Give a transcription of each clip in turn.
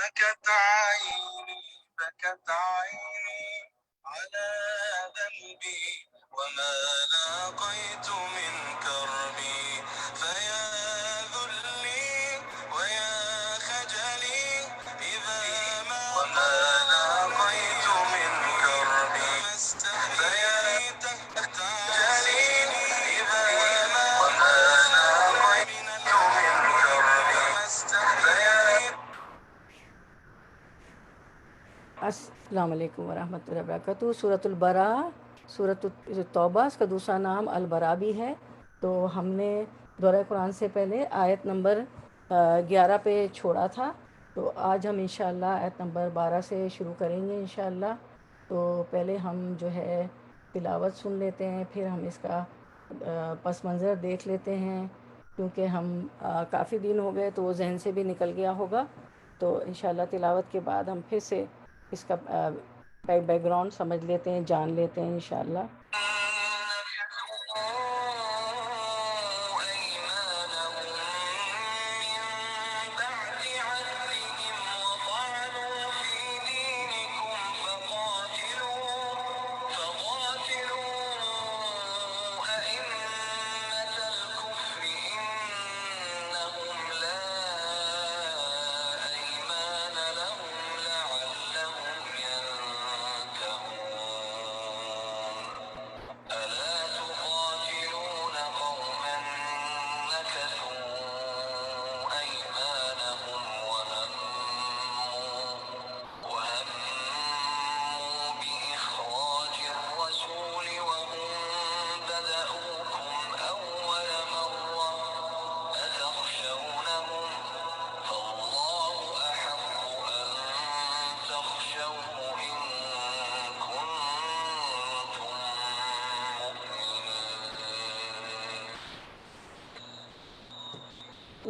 بكت عيني بكت عيني على ذنبي وما لاقيت من كربي فيا ذلي ويا خجلي إذا ما وما لاقيت من كربي فيا تحتاجي إذا ما وما لاقيت من كربي فيا. السلام علیکم ورحمۃ اللہ وبرکاتہ۔ سورۃ البراء، سورۃ التوبہ، اس کا دوسرا نام البراء بھی ہے۔ تو ہم نے دورہ قرآن سے پہلے آیت نمبر 11 پہ چھوڑا تھا، تو آج ہم انشاءاللہ آیت نمبر 12 سے شروع کریں گے انشاءاللہ۔ تو پہلے ہم جو ہے تلاوت سن لیتے ہیں، پھر ہم اس کا پس منظر دیکھ لیتے ہیں، کیونکہ ہم کافی دن ہو گئے تو وہ ذہن سے بھی نکل گیا ہوگا۔ تو انشاءاللہ تلاوت کے بعد ہم پھر سے اس کا بیک گراؤنڈ سمجھ لیتے ہیں، جان لیتے ہیں انشاءاللہ۔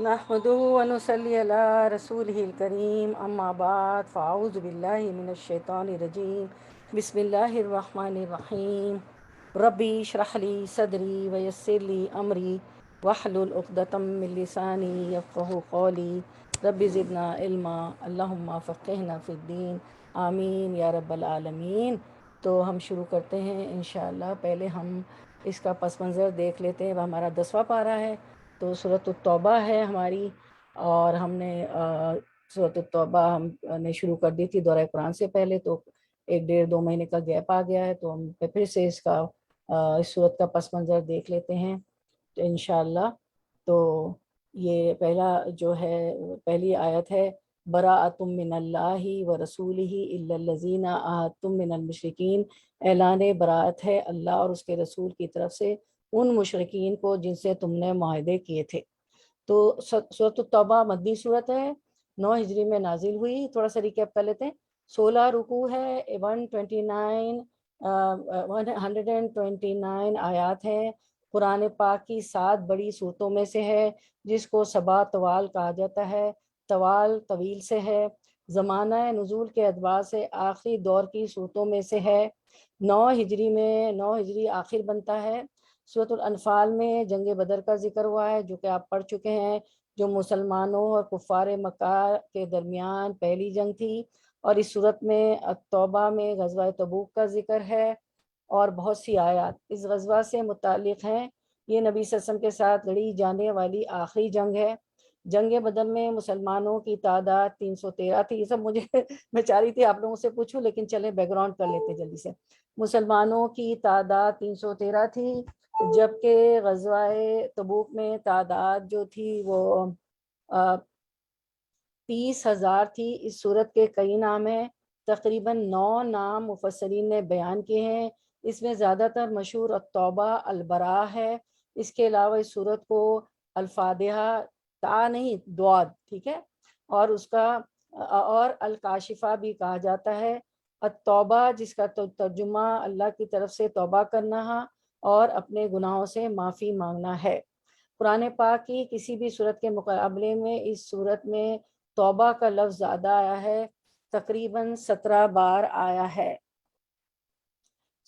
نحمده ونصلي على رسوله الكريم اما بعد فاعوذ بالله من الشيطان الرجيم بسم الله الرحمن الرحيم ربي اشرح لي صدري ويسر لي امري واحلل عقدة من لساني يفقهوا قولي رب زدنا علما اللهم فقهنا في الدين آمین یا رب العالمین۔ تو ہم شروع کرتے ہیں انشاءاللہ۔ پہلے ہم اس کا پس منظر دیکھ لیتے ہیں۔ وہ ہمارا 10واں پارہ ہے، تو سورۃ التوبہ ہے ہماری، اور ہم نے سورۃ التوبہ ہم نے شروع کر دی تھی دورہ قرآن سے پہلے، تو 1 ڈیڑھ 2 مہینے کا گیپ آ گیا ہے، تو ہم پھر سے اس سورت کا پس منظر دیکھ لیتے ہیں تو انشاءاللہ۔ تو یہ پہلا جو ہے، پہلی آیت ہے براءۃ من اللہ و رسولہ الا الذین عاہدتم من المشرکین۔ اعلان براءت ہے اللہ اور اس کے رسول کی طرف سے ان مشرکین کو جن سے تم نے معاہدے کیے تھے۔ تو سورۃ التوبہ مدنی صورت ہے، 9 ہجری میں نازل ہوئی۔ تھوڑا سا ریکیپ کر لیتے ہیں۔ 16 رکوع ہے، 129 آیات ہیں۔ قرآن پاک کی 7 بڑی صورتوں میں سے ہے، جس کو سبا طوال کہا جاتا ہے۔ طوال طویل سے ہے۔ زمانہ نزول کے اعتبار سے آخری دور کی صورتوں میں سے ہے۔ 9 ہجری آخر بنتا ہے۔ سورۃ الانفال میں جنگ بدر کا ذکر ہوا ہے، جو کہ آپ پڑھ چکے ہیں، جو مسلمانوں اور کفار مکہ کے درمیان پہلی جنگ تھی۔ اور اس صورت میں توبہ میں غزوہ تبوک کا ذکر ہے، اور بہت سی آیات اس غزوہ سے متعلق ہیں۔ یہ نبی صلی اللہ علیہ وسلم کے ساتھ لڑی جانے والی آخری جنگ ہے۔ جنگ بدر میں مسلمانوں کی تعداد 313 تھی۔ یہ سب مجھے میں چاہ رہی تھی آپ لوگوں سے پوچھوں، لیکن چلیں بیک گراؤنڈ کر لیتے جلدی سے۔ مسلمانوں کی تعداد 313 تھی، جبکہ غزوہ تبوک میں تعداد جو تھی وہ 30,000 تھی۔ اس صورت کے کئی نام ہیں، تقریباً 9 نام مفسرین نے بیان کیے ہیں۔ اس میں زیادہ تر مشہور التوبہ البراء ہے۔ اس کے علاوہ اس صورت کو الفاتحہ، تا نہیں دعاد، ٹھیک ہے، اور اس کا اور الکاشفہ بھی کہا جاتا ہے۔ التوبہ جس کا ترجمہ اللہ کی طرف سے توبہ کرنا اور اپنے گناہوں سے معافی مانگنا ہے۔ قرآن پاک کی کسی بھی صورت کے مقابلے میں اس صورت میں توبہ کا لفظ زیادہ آیا ہے، تقریباً 17 بار آیا ہے۔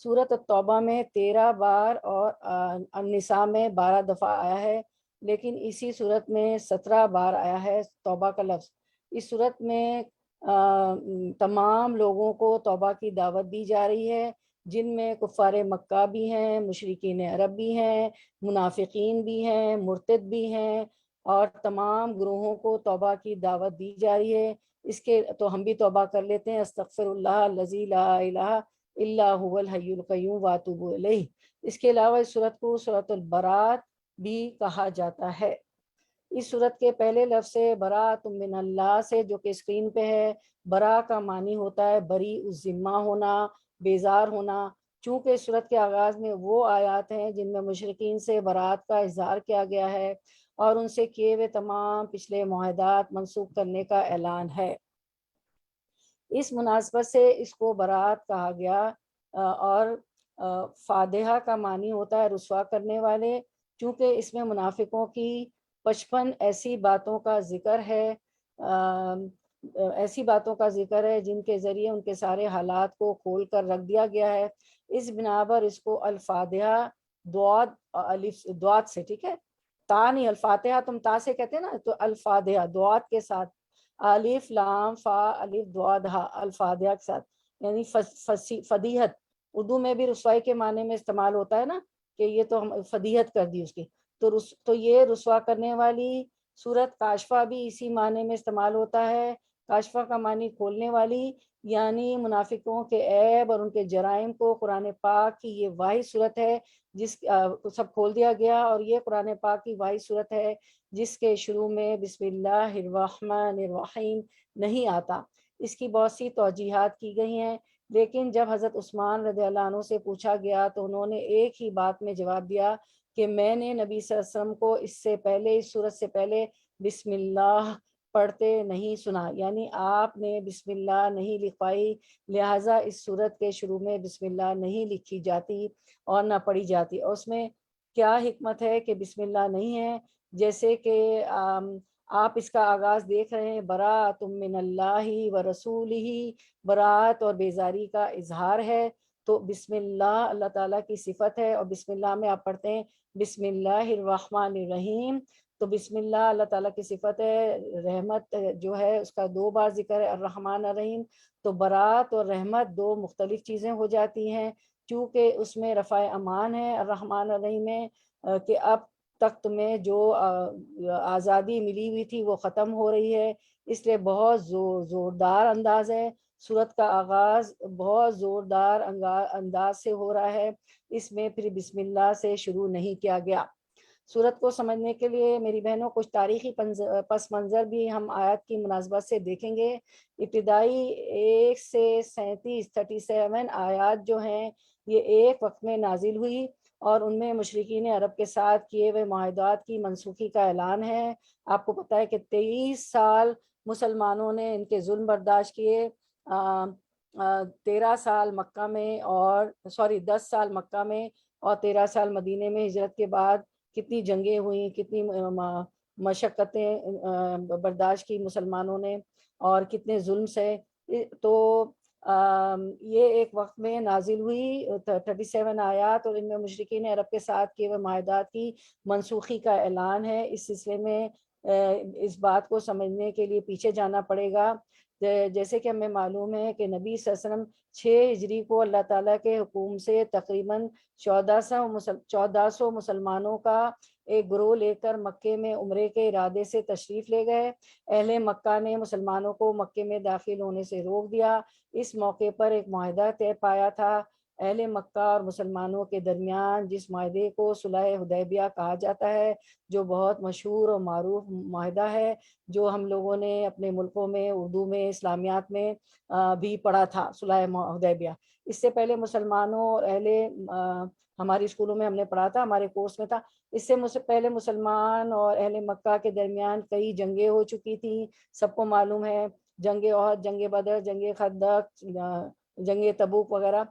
سورۃ التوبہ میں 13 بار اور النساء میں 12 دفعہ آیا ہے، لیکن اسی صورت میں 17 بار آیا ہے توبہ کا لفظ۔ اس صورت میں تمام لوگوں کو توبہ کی دعوت دی جا رہی ہے، جن میں کفار مکہ بھی ہیں، مشرکین عرب بھی ہیں، منافقین بھی ہیں، مرتد بھی ہیں، اور تمام گروہوں کو توبہ کی دعوت دی جا رہی ہے۔ اس کے تو ہم بھی توبہ کر لیتے ہیں، استغفر اللہ الذی لا الہ الا هو الحی القیوم واتوب الیہ۔ اس کے علاوہ اس سورت کو سورۃ البراۃ بھی کہا جاتا ہے۔ اس صورت کے پہلے لفظ سے براءۃ من اللہ سے، جو کہ اسکرین پہ ہے، برا کا معنی ہوتا ہے بری الذمہ ہونا، بیزار ہونا۔ چونکہ اس صورت کے آغاز میں وہ آیات ہیں جن میں مشرکین سے برات کا اظہار کیا گیا ہے اور ان سے کیے ہوئے تمام پچھلے معاہدات منسوخ کرنے کا اعلان ہے۔ اس مناسبت سے اس کو برات کہا گیا، اور فادحہ کا معنی ہوتا ہے رسوا کرنے والے، چونکہ اس میں منافقوں کی 55 ایسی باتوں کا ذکر ہے، جن کے ذریعے ان کے سارے حالات کو کھول کر رکھ دیا گیا ہے۔ اس بنا پر اس کو الفاتحہ دعات سے، ٹھیک ہے، تا نہیں، الفاتحہ تم تا سے کہتے ہیں نا، تو الفاتحہ دعات کے ساتھ، الف لام فا الف دعاد ہا، الفاتحہ کے ساتھ، یعنی فضیحت اردو میں بھی رسوائی کے معنی میں استعمال ہوتا ہے نا، کہ یہ تو ہم فضیحت کر دی اس کی، تو یہ رسوا کرنے والی صورت۔ کاشفہ بھی اسی معنی میں استعمال ہوتا ہے، کاشفہ کا معنی کھولنے والی، یعنی منافقوں کے عیب اور ان کے جرائم کو قرآن پاک کی یہ واحد صورت ہے جس کو سب کھول دیا گیا، اور یہ قرآن پاک کی واحد صورت ہے جس کے شروع میں بسم اللہ الرحمن الرحیم نہیں آتا۔ اس کی بہت سی توجیحات کی گئی ہیں، لیکن جب حضرت عثمان رضی اللہ عنہ سے پوچھا گیا تو انہوں نے ایک ہی بات میں جواب دیا کہ میں نے نبی صلی اللہ علیہ وسلم کو اس سے پہلے، اس صورت سے پہلے بسم اللہ پڑھتے نہیں سنا، یعنی آپ نے بسم اللہ نہیں لکھوائی، لہٰذا اس صورت کے شروع میں بسم اللہ نہیں لکھی جاتی اور نہ پڑھی جاتی۔ اور اس میں کیا حکمت ہے کہ بسم اللہ نہیں ہے؟ جیسے کہ آپ اس کا آغاز دیکھ رہے ہیں، براءۃ من اللہ و رسولہ، براءت اور بیزاری کا اظہار ہے، تو بسم اللہ اللہ تعالیٰ کی صفت ہے، اور بسم اللہ میں آپ پڑھتے ہیں بسم اللہ الرحمن الرحیم، تو بسم اللہ اللہ تعالیٰ کی صفت ہے، رحمت جو ہے اس کا 2 بار ذکر ہے، الرحمن الرحیم، تو برات اور رحمت 2 مختلف چیزیں ہو جاتی ہیں، چونکہ اس میں رفع امان ہے الرحمن الرحیم میں، کہ اب تک تمہیں جو آزادی ملی ہوئی تھی وہ ختم ہو رہی ہے، اس لیے بہت زوردار انداز ہے، سورت کا آغاز بہت زوردار انداز سے ہو رہا ہے، اس میں پھر بسم اللہ سے شروع نہیں کیا گیا۔ سورت کو سمجھنے کے لیے میری بہنوں کچھ تاریخی پس منظر بھی ہم آیات کی مناسبت سے دیکھیں گے۔ ابتدائی 1 سے 37 آیات جو ہیں یہ ایک وقت میں نازل ہوئی، اور ان میں مشرکین عرب کے ساتھ کیے ہوئے معاہدات کی منسوخی کا اعلان ہے۔ آپ کو پتہ ہے کہ 23 سال مسلمانوں نے ان کے ظلم برداشت کیے، 13 سال مکہ میں، اور 10 سال مکہ میں اور 13 سال مدینے میں ہجرت کے بعد کتنی جنگیں ہوئیں، کتنی مشقتیں برداشت کی مسلمانوں نے، اور کتنے ظلم سے، تو یہ ایک وقت میں نازل ہوئی 37 آیات، اور ان میں مشرکین عرب کے ساتھ کیے ہوئے معاہدات کی منسوخی کا اعلان ہے۔ اس سلسلے میں اس بات کو سمجھنے کے لیے پیچھے جانا پڑے گا، جیسے کہ ہمیں معلوم ہے کہ نبی صلی اللہ علیہ وسلم 6 ہجری کو اللہ تعالیٰ کے حکم سے تقریباً 1400 مسلمانوں کا ایک گروہ لے کر مکے میں عمرے کے ارادے سے تشریف لے گئے۔ اہل مکہ نے مسلمانوں کو مکے میں داخل ہونے سے روک دیا۔ اس موقع پر ایک معاہدہ طے پایا تھا اہل مکہ اور مسلمانوں کے درمیان، جس معاہدے کو صلح حدیبیہ کہا جاتا ہے، جو بہت مشہور اور معروف معاہدہ ہے، جو ہم لوگوں نے اپنے ملکوں میں اردو میں اسلامیات میں بھی پڑھا تھا، صلح حدیبیہ۔ اس سے پہلے مسلمانوں اور ہماری اسکولوں میں ہم نے پڑھا تھا، ہمارے کورس میں تھا، اس سے پہلے مسلمان اور اہل مکہ کے درمیان کئی جنگیں ہو چکی تھیں، سب کو معلوم ہے، جنگ احد، جنگ بدر، جنگ خندق، جنگ تبوک وغیرہ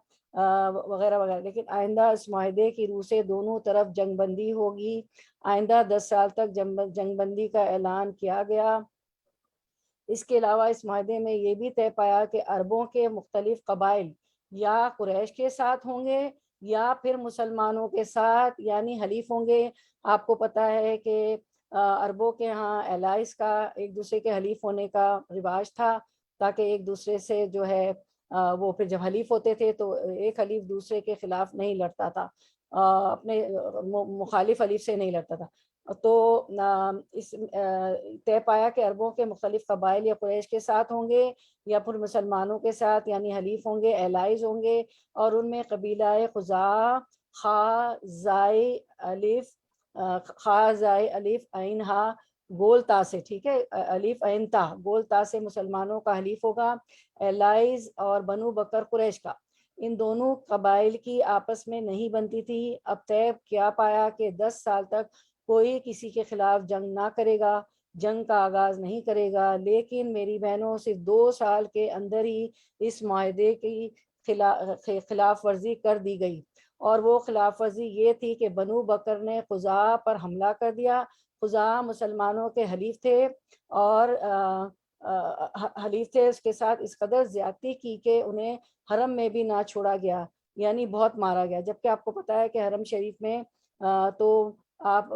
وغیرہ وغیرہ۔ لیکن آئندہ اس معاہدے کی روح سے دونوں طرف جنگ بندی ہوگی، آئندہ 10 سال تک جنگ بندی کا اعلان کیا گیا۔ اس کے علاوہ اس معاہدے میں یہ بھی طے پایا کہ عربوں کے مختلف قبائل یا قریش کے ساتھ ہوں گے یا پھر مسلمانوں کے ساتھ، یعنی حلیف ہوں گے۔ آپ کو پتہ ہے کہ عربوں کے ہاں الائس کا، ایک دوسرے کے حلیف ہونے کا رواج تھا، تاکہ ایک دوسرے سے جو ہے وہ پھر جب حلیف ہوتے تھے تو ایک حلیف دوسرے کے خلاف نہیں لڑتا تھا، اپنے مخالف حلیف سے نہیں لڑتا تھا۔ تو اس طے پایا کہ عربوں کے مختلف قبائل یا قریش کے ساتھ ہوں گے یا پھر مسلمانوں کے ساتھ، یعنی حلیف ہوں گے، الائز ہوں گے، اور ان میں قبیلہ خزاعہ خا زائی الف خا زائی الف عین ہا گول تا سے، ٹھیک ہے، الف عین تا گول تا سے مسلمانوں کا حلیف ہوگا، الائز اور بنو بکر قریش کا۔ ان دونوں قبائل کی آپس میں نہیں بنتی تھی۔ اب طے کیا پایا کہ 10 سال تک کوئی کسی کے خلاف جنگ نہ کرے گا، جنگ کا آغاز نہیں کرے گا، لیکن میری بہنوں صرف 2 سال کے اندر ہی اس معاہدے کی خلاف ورزی کر دی گئی، اور وہ خلاف ورزی یہ تھی کہ بنو بکر نے خزاعہ پر حملہ کر دیا۔ خزاعہ مسلمانوں کے حلیف تھے اور حلیف تھے، اس کے ساتھ اس قدر زیادتی کی کہ انہیں حرم میں بھی نہ چھوڑا گیا، یعنی بہت مارا گیا، جبکہ آپ کو پتا ہے کہ حرم شریف میں تو آپ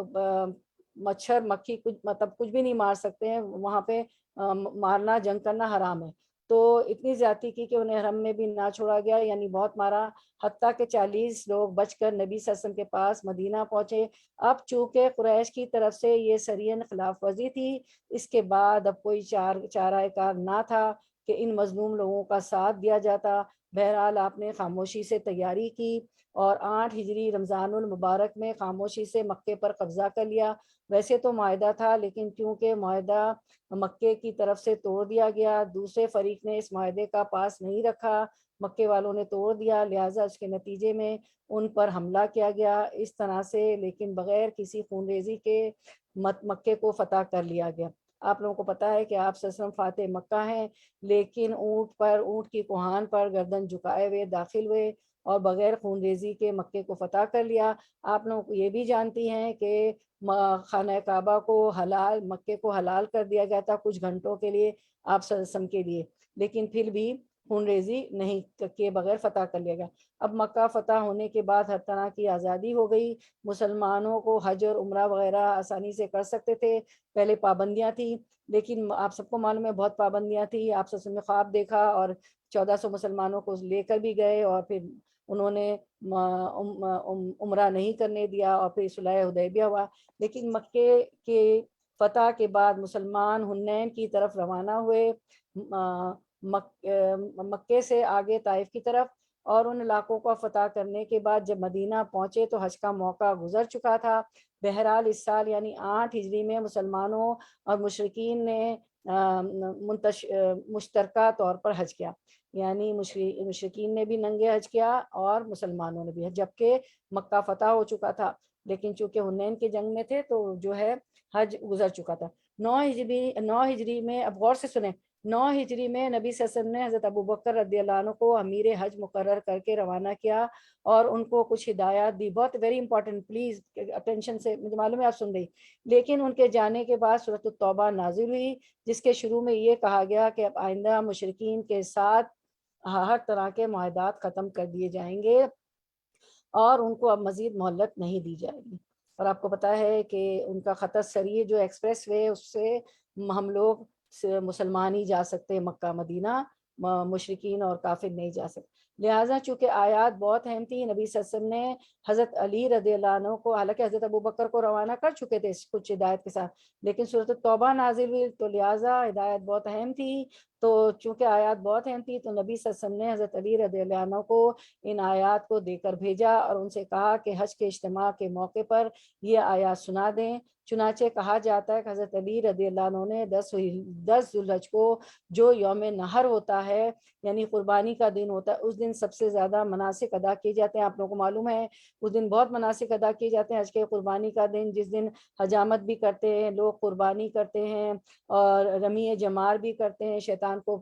مچھر مکھی مطلب کچھ بھی نہیں مار سکتے ہیں، وہاں پہ مارنا جنگ کرنا حرام ہے۔ تو اتنی زیادتی کی کہ انہیں حرم میں بھی نہ چھوڑا گیا، یعنی بہت مارا، حتیٰ کہ 40 لوگ بچ کر نبی صلی اللہ علیہ وسلم کے پاس مدینہ پہنچے۔ اب چونکہ قریش کی طرف سے یہ سرین خلاف ورزی تھی، اس کے بعد اب کوئی چارہ کار نہ تھا کہ ان مظلوم لوگوں کا ساتھ دیا جاتا۔ بہرحال آپ نے خاموشی سے تیاری کی اور 8 ہجری رمضان المبارک میں خاموشی سے مکے پر قبضہ کر لیا۔ ویسے تو معاہدہ تھا، لیکن کیونکہ معاہدہ مکے کی طرف سے توڑ دیا گیا، دوسرے فریق نے اس معاہدے کا پاس نہیں رکھا، مکے والوں نے توڑ دیا، لہٰذا اس کے نتیجے میں ان پر حملہ کیا گیا اس طرح سے، لیکن بغیر کسی خون ریزی کے مکے کو فتح کر لیا گیا۔ آپ لوگوں کو پتا ہے کہ آپ صلی اللہ علیہ وسلم فاتح مکہ ہیں، لیکن اونٹ کی کوہان پر گردن جھکائے ہوئے داخل ہوئے اور بغیر خون ریزی کے مکے کو فتح کر لیا۔ آپ لوگ یہ بھی جانتی ہیں کہ خانہ کعبہ کو مکے کو حلال کر دیا گیا تھا کچھ گھنٹوں کے لیے آپ صلی اللہ علیہ وسلم کے لیے، لیکن پھر بھی خون ریزی نہیں کے بغیر فتح کر لیا گیا۔ اب مکہ فتح ہونے کے بعد ہر طرح کی آزادی ہو گئی، مسلمانوں کو حج اور عمرہ وغیرہ آسانی سے کر سکتے تھے، پہلے پابندیاں تھیں، لیکن آپ سب کو معلوم ہے بہت پابندیاں تھیں۔ آپ سب نے خواب دیکھا اور 1400 مسلمانوں کو لے کر بھی گئے، اور پھر انہوں نے عمرہ نہیں کرنے دیا، اور پھر صلح حدیبیہ ہوا۔ لیکن مکے کے فتح کے بعد مسلمان حنین کی طرف روانہ ہوئے، مکے سے آگے طائف کی طرف، اور ان علاقوں کو فتح کرنے کے بعد جب مدینہ پہنچے تو حج کا موقع گزر چکا تھا۔ بہرحال اس سال یعنی 8 ہجری میں مسلمانوں اور مشرکین نے مشترکہ طور پر حج کیا، یعنی مشرکین نے بھی ننگے حج کیا اور مسلمانوں نے بھی حج، جبکہ مکہ فتح ہو چکا تھا، لیکن چونکہ حنین کے جنگ میں تھے تو جو ہے حج گزر چکا تھا۔ 9 ہجری میں، اب غور سے سنیں، 9 ہجری میں نبی صلی اللہ علیہ وسلم نے حضرت ابوبکر رضی اللہ عنہ کو امیر حج مقرر کر کے روانہ کیا اور ان کو کچھ ہدایات دی، بہت ویری امپورٹنٹ، پلیز اٹینشن سے، مجھے معلوم ہے آپ سن رہی۔ لیکن ان کے جانے کے بعد سورۃ التوبہ نازل ہوئی، جس کے شروع میں یہ کہا گیا کہ اب آئندہ مشرکین کے ساتھ ہر طرح کے معاہدات ختم کر دیے جائیں گے اور ان کو اب مزید مہلت نہیں دی جائے گی۔ اور آپ کو پتا ہے کہ ان کا خط سریع جو ایکسپریس وے، اس سے ہم لوگ مسلمان ہی جا سکتے ہیں مکہ مدینہ، مشرکین اور کافر نہیں جا سکتے۔ لہٰذا چونکہ آیات بہت اہم تھی، نبی صلی اللہ علیہ وسلم نے حضرت علی رضی اللہ عنہ کو، حالانکہ حضرت ابوبکر کو روانہ کر چکے تھے کچھ ہدایت کے ساتھ، لیکن سورۃ التوبہ نازل ہوئی تو لہٰذا ہدایت بہت اہم تھی، تو چونکہ آیات بہت اہم تھی تو نبی صلی اللہ علیہ وسلم نے حضرت علی رضی اللہ عنہ کو ان آیات کو دے کر بھیجا اور ان سے کہا کہ حج کے اجتماع کے موقع پر یہ آیات سنا دیں۔ چنانچہ کہا جاتا ہے کہ حضرت علی رضی اللہ عنہ نے 10 ذی الحج کو، جو یوم نحر ہوتا ہے یعنی قربانی کا دن ہوتا ہے، اس دن سب سے زیادہ مناسک ادا کیے جاتے ہیں۔ آپ لوگوں کو معلوم ہے اس دن بہت مناسک ادا کیے جاتے ہیں، حج کے قربانی کا دن، جس دن حجامت بھی کرتے ہیں لوگ، قربانی کرتے ہیں اور رمی جمار بھی کرتے ہیں، شیطان کو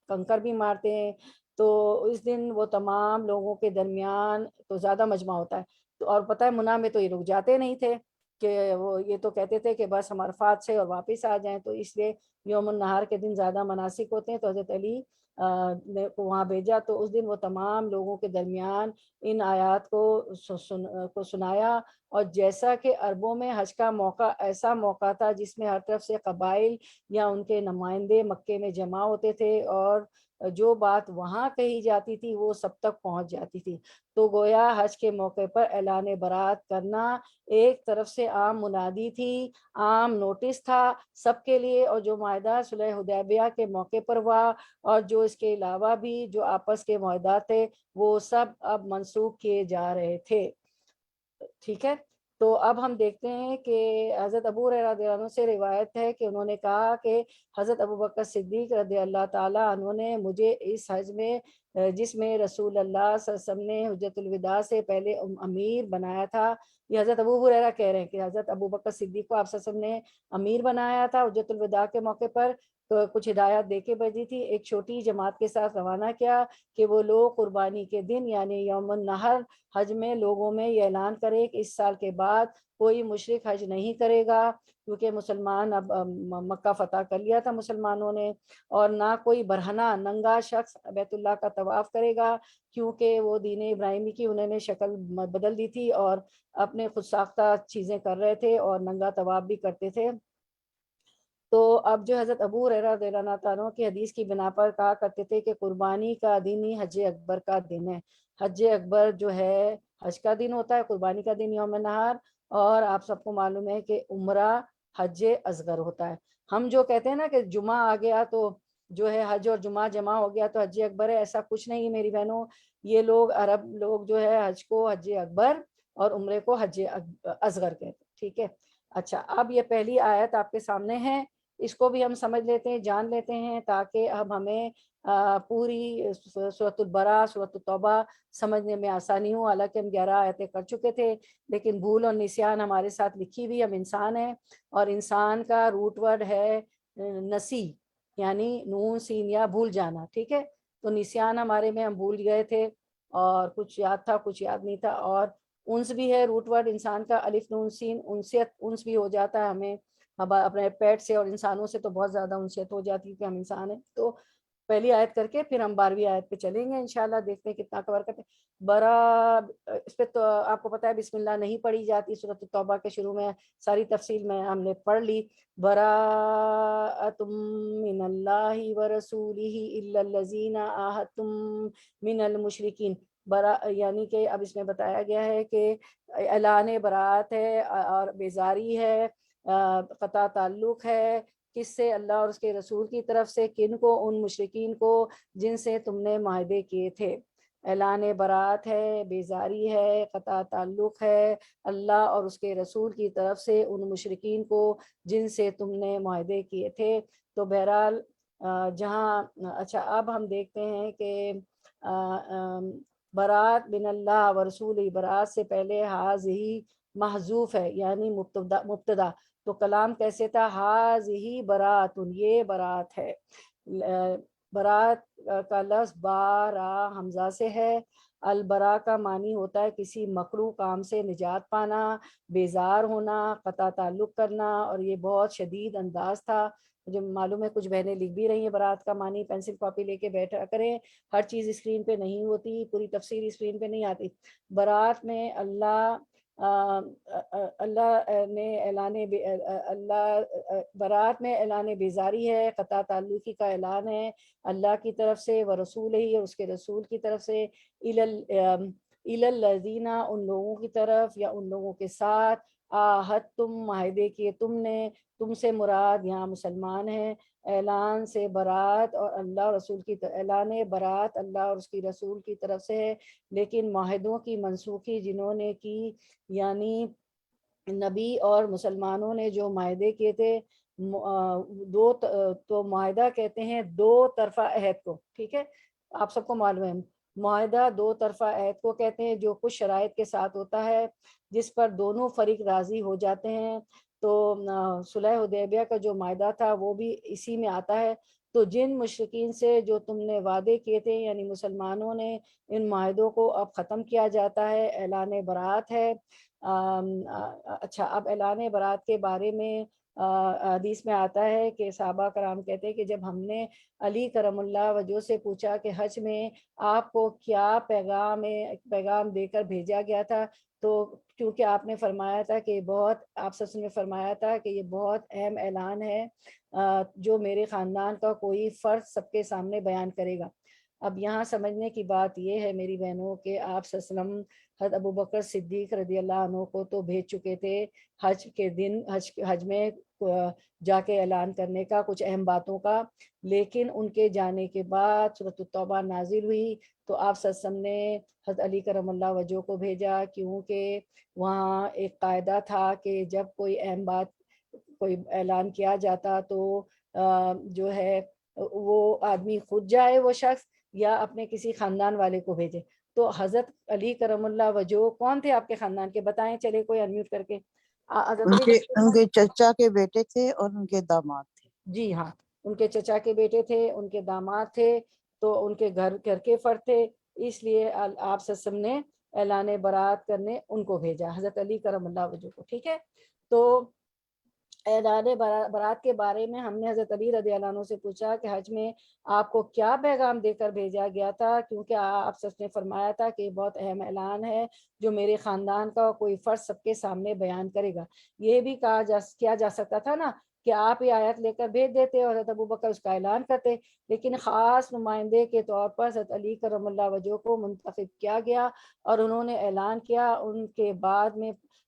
کنکر بھی مارتے ہیں، تو اس دن وہ تمام لوگوں کے درمیان تو زیادہ مجمع ہوتا ہے۔ تو اور پتہ ہے منی میں تو یہ لوگ جاتے نہیں تھے، کہ وہ یہ تو کہتے تھے کہ بس ہم عرفات سے اور واپس آ جائیں، تو اس لیے یوم النہار کے دن زیادہ مناسک ہوتے ہیں، تو حضرت علی نے کو وہاں بھیجا، تو اس دن وہ تمام لوگوں کے درمیان ان آیات کو سنایا۔ اور جیسا کہ عربوں میں حج کا موقع ایسا موقع تھا جس میں ہر طرف سے قبائل یا ان کے نمائندے مکے میں جمع ہوتے تھے، اور جو بات وہاں کہی جاتی تھی وہ سب تک پہنچ جاتی تھی، تو گویا حج کے موقع پر اعلان برات کرنا ایک طرف سے عام منادی تھی، عام نوٹس تھا سب کے لیے، اور جو معاہدہ صلح حدیبیہ کے موقع پر ہوا اور جو اس کے علاوہ بھی جو آپس کے معاہدات تھے وہ سب اب منسوخ کیے جا رہے تھے۔ ٹھیک ہے، تو اب ہم دیکھتے ہیں کہ حضرت ابو ہریرہ رضی اللہ عنہ سے روایت ہے کہ انہوں نے کہا کہ حضرت ابوبکر صدیق رضی اللہ تعالیٰ عنہ نے مجھے اس حج میں جس میں رسول اللہ صلی اللہ علیہ وسلم نے حجۃ الوداع سے پہلے امیر بنایا تھا، یہ حضرت ابو ہریرہ کہہ رہے ہیں کہ حضرت ابوبکر صدیق کو آپ صلی اللہ علیہ وسلم نے امیر بنایا تھا حجۃ الوداع کے موقع پر، تو کچھ ہدایات دے کے بھیجی تھی، ایک چھوٹی جماعت کے ساتھ روانہ کیا کہ وہ لوگ قربانی کے دن یعنی یوم النحر حج میں لوگوں میں یہ اعلان کرے کہ اس سال کے بعد کوئی مشرک حج نہیں کرے گا، کیونکہ مسلمان اب مکہ فتح کر لیا تھا مسلمانوں نے، اور نہ کوئی برہنہ ننگا شخص بیت اللہ کا طواف کرے گا، کیونکہ وہ دین ابراہیمی کی انہوں نے شکل بدل دی تھی اور اپنے خود ساختہ چیزیں کر رہے تھے اور ننگا طواف بھی کرتے تھے۔ تو اب جو حضرت ابو ہریرہ رضی اللہ عنہ کی حدیث کی بنا پر کہا کرتے تھے کہ قربانی کا دن ہی حج اکبر کا دن ہے، حج اکبر جو ہے حج کا دن ہوتا ہے، قربانی کا دن یوم نہار، اور آپ سب کو معلوم ہے کہ عمرہ حج اصغر ہوتا ہے۔ ہم جو کہتے ہیں نا کہ جمعہ آ گیا تو جو ہے حج اور جمعہ جمع ہو گیا تو حج اکبر ہے، ایسا کچھ نہیں میری بہنوں، یہ لوگ عرب لوگ جو ہے حج کو حج اکبر اور عمرے کو حج اصغر کہتے ہیں۔ ٹھیک ہے، اچھا اب یہ پہلی آیت آپ کے سامنے ہے، اس کو بھی ہم سمجھ لیتے ہیں، جان لیتے ہیں، تاکہ اب ہمیں پوری سورۃ البراء سورۃ التوبہ سمجھنے میں آسانی ہو، حالانکہ ہم 11 آیتیں کر چکے تھے، لیکن بھول اور نسیان ہمارے ساتھ لکھی ہوئی، ہم انسان ہیں، اور انسان کا روٹ ورڈ ہے نسی، یعنی نون سین یا بھول جانا۔ ٹھیک ہے، تو نسیان ہمارے میں ہم بھول گئے تھے، اور کچھ یاد تھا کچھ یاد نہیں تھا، اور انس بھی ہے روٹ ورڈ انسان کا، الف نون سین، انسیت انس بھی ہو جاتا ہے ہمیں، اب اپنے پیٹ سے اور انسانوں سے تو بہت زیادہ انسیت ہو جاتی ہے کہ ہم انسان ہیں۔ تو پہلی آیت کر کے پھر ہم 12ویں آیت پہ چلیں گے انشاءاللہ، دیکھتے ہیں کتنا کور کرتے ہیں۔ برا اس پہ تو آپ کو پتہ ہے بسم اللہ نہیں پڑھی جاتی سورۃ التوبہ کے شروع میں، ساری تفصیل میں ہم نے پڑھ لی، براءۃ من اللہ ورسولہ الا الذین عاہدتم من المشرکین، یعنی کہ اب اس میں بتایا گیا ہے کہ اعلان برات ہے اور بیزاری ہے، قطع تعلق ہے کس سے؟ اللہ اور اس کے رسول کی طرف سے، کن کو؟ ان مشرکین کو جن سے تم نے معاہدے کیے تھے۔ اعلان برات ہے، بیزاری ہے، قطع تعلق ہے اللہ اور اس کے رسول کی طرف سے ان مشرکین کو جن سے تم نے معاہدے کیے تھے۔ تو بہرحال جہاں اچھا اب ہم دیکھتے ہیں کہ برات من اللہ ورسول، برات سے پہلے حاضی محذوف ہے یعنی مبتدا، تو کلام کیسے تھا؟ حاضی برات، یہ برات ہے، برات کا لفظ بارا حمزہ سے ہے، البرا کا معنی ہوتا ہے کسی مکروہ کام سے نجات پانا، بیزار ہونا، قطع تعلق کرنا، اور یہ بہت شدید انداز تھا، مجھے معلوم ہے کچھ بہنیں لکھ بھی رہی ہیں برات کا معنی، پینسل کاپی لے کے بیٹھا کریں، ہر چیز اسکرین پہ نہیں ہوتی، پوری تفسیر اسکرین پہ نہیں آتی۔ برات میں اللہ نے اعلان اللہ برات میں اعلان بیزاری ہے، قطع تعلقی کا اعلان ہے اللہ کی طرف سے، ورسول ہی اور اس کے رسول کی طرف سے، الی الذین ان لوگوں کی طرف یا ان لوگوں کے ساتھ، تم معاہدے کیے تم نے، تم سے مراد یہاں مسلمان ہیں، اعلان سے برات اور اللہ رسول کی اعلان برات اللہ اور اس کی رسول کی طرف سے ہے، لیکن معاہدوں کی منسوخی جنہوں نے کی یعنی نبی اور مسلمانوں نے جو معاہدے کیے تھے، دو تو معاہدہ کہتے ہیں دو طرفہ عہد کو، ٹھیک ہے، آپ سب کو معلوم ہے معاہدہ دو طرفہ عہد کو کہتے ہیں، جو کچھ شرائط کے ساتھ ہوتا ہے جس پر دونوں فریق راضی ہو جاتے ہیں، تو صلح حدیبیہ کا جو معاہدہ تھا وہ بھی اسی میں آتا ہے۔ تو جن مشرکین سے جو تم نے وعدے کیے تھے یعنی مسلمانوں نے، ان معاہدوں کو اب ختم کیا جاتا ہے، اعلان برات ہے۔ اچھا اب اعلان برات کے بارے میں حدیث میں آتا ہے کہ صحابہ کرام کہتے ہیں کہ جب ہم نے علی کرم اللہ وجہ سے پوچھا کہ حج میں آپ کو کیا پیغام دے کر بھیجا گیا تھا، تو کیونکہ آپ نے فرمایا تھا کہ آپ سب نے فرمایا تھا کہ یہ بہت اہم اعلان ہے جو میرے خاندان کا کوئی فرد سب کے سامنے بیان کرے گا۔ اب یہاں سمجھنے کی بات یہ ہے میری بہنوں کہ آپ صلی اللہ علیہ وسلم حضرت ابوبکر صدیق رضی اللہ عنہ کو تو بھیج چکے تھے حج کے دن، حج میں جا کے اعلان کرنے کا کچھ اہم باتوں کا، لیکن ان کے جانے کے بعد سورۃ التوبہ نازل ہوئی تو آپ صلی اللہ علیہ وسلم نے حضرت علی کرم اللہ وجہ کو بھیجا، کیونکہ وہاں ایک قاعدہ تھا کہ جب کوئی اہم بات کوئی اعلان کیا جاتا تو جو ہے وہ آدمی خود جائے وہ شخص یا اپنے کسی خاندان والے کو بھیجے۔ تو حضرت علی کرم اللہ وجہ کون تھے آپ کے خاندان کے؟ بتائیں، چلے کوئی انمیوٹ کر کے۔ حضرت علی ان کے چچا کے بیٹے تھے اور ان کے داماد تھے۔ جی ہاں، ان کے چچا کے بیٹے تھے، ان کے داماد تھے، تو ان کے گھر کے فرد تھے، اس لیے آپ صلی اللہ علیہ وسلم نے اعلان برات کرنے ان کو بھیجا، حضرت علی کرم اللہ وجہ کو۔ ٹھیک ہے، تو اعلان برات کے بارے میں ہم نے حضرت علی رضی اللہ عنہ سے پوچھا کہ حج میں آپ کو کیا پیغام دے کر بھیجا گیا تھا، کیونکہ آپ سب نے فرمایا تھا کہ یہ بہت اہم اعلان ہے جو میرے خاندان کا کوئی فرد سب کے سامنے بیان کرے گا۔ یہ بھی کیا جا سکتا تھا نا کہ آپ یہ آیت لے کر بھیج دیتے اور حضرت ابوبکر اس کا اعلان کرتے، لیکن خاص نمائندے کے طور پر حضرت علی کرم اللہ وجہ کو منتخب کیا گیا اور انہوں نے اعلان کیا۔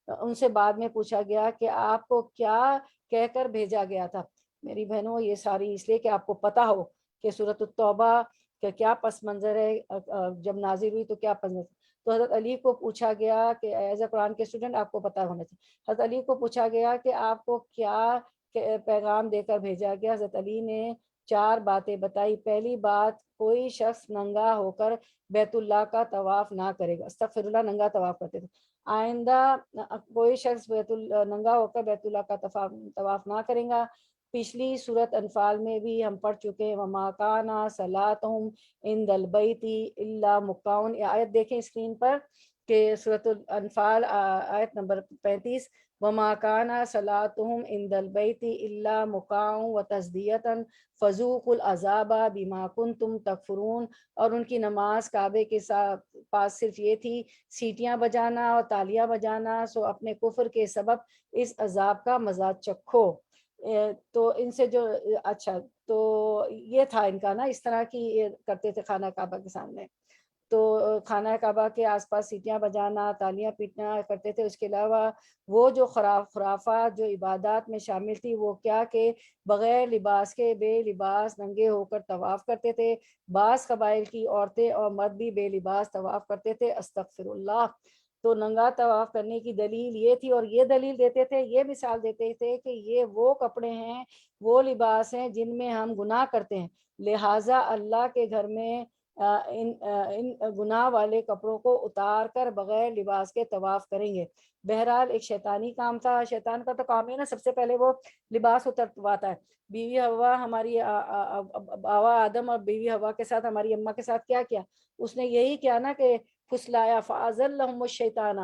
ان سے بعد میں پوچھا گیا کہ آپ کو کیا کہہ کر بھیجا گیا تھا۔ میری بہنوں، یہ ساری اس لیے کہ آپ کو پتا ہو کہ سورۃ التوبہ کا کیا پس منظر ہے، جب نازل ہوئی تو کیا پس منظر۔ تو حضرت علی کو پوچھا گیا کہ ایز اے قرآن کے اسٹوڈنٹ آپ کو پتا ہونا چاہیے، حضرت علی کو پوچھا گیا کہ آپ کو کیا پیغام دے کر بھیجا گیا۔ حضرت علی نے 4 باتیں بتائی۔ پہلی بات، کوئی شخص ننگا ہو کر بیت اللہ کا طواف نہ کرے گا، استغفر اللہ، ننگا طواف کرتے تھے، آئندہ کوئی شخص ننگا ہو کر بیت اللہ کا طواف نہ کرے گا۔ پچھلی سورت انفال میں بھی ہم پڑھ چکے ہیں، وَمَا كَانَ صَلَاتُهُمْ عِندَ الْبَيْتِ إِلَّا مُكَّاءً۔ یہ آیت دیکھیں اسکرین پر کہ سورت الانفال آیت نمبر 35، وَمَا كَانَ صَلَاتُهُمْ عِندَ الْبَيْتِ إِلَّا مُكَّاءً وَتَصْدِيَةً فَذُوقُوا الْعَذَابَ بِمَا كُنتُمْ تَكْفُرُونَ۔ اور ان کی نماز کعبے کے پاس صرف یہ تھی سیٹیاں بجانا اور تالیاں بجانا، سو اپنے کفر کے سبب اس عذاب کا مزہ چکھو۔ تو ان سے جو اچھا تو یہ تھا ان کا نا، اس طرح کی یہ کرتے تھے خانہ کعبہ کے سامنے، تو خانہ کعبہ کے آس پاس سیٹیاں بجانا، تالیاں پیٹنا کرتے تھے۔ اس کے علاوہ وہ جو خرافات جو عبادات میں شامل تھی وہ کیا کہ بغیر لباس کے بے لباس ننگے ہو کر طواف کرتے تھے۔ بعض قبائل کی عورتیں اور مرد بھی بے لباس طواف کرتے تھے، استغفر اللہ۔ تو ننگا طواف کرنے کی دلیل یہ تھی، اور یہ دلیل دیتے تھے، یہ مثال دیتے تھے کہ یہ وہ کپڑے ہیں، وہ لباس ہیں جن میں ہم گناہ کرتے ہیں، لہٰذا اللہ کے گھر میں ان گناہ والے کپڑوں کو اتار کر بغیر لباس کے طواف کریں گے۔ بہرحال ایک شیطانی کام تھا، شیطان کا تو کام ہے نا سب سے پہلے وہ لباس اترواتا ہے۔ بیوی ہوا، ہماری آوا آدم اور بیوی ہوا کے ساتھ، ہماری اماں کے ساتھ کیا کیا؟ اس نے یہی کیا نا کہ پھسلایا، فَأَزَلَّهُمُ الشَّيْطَانُ،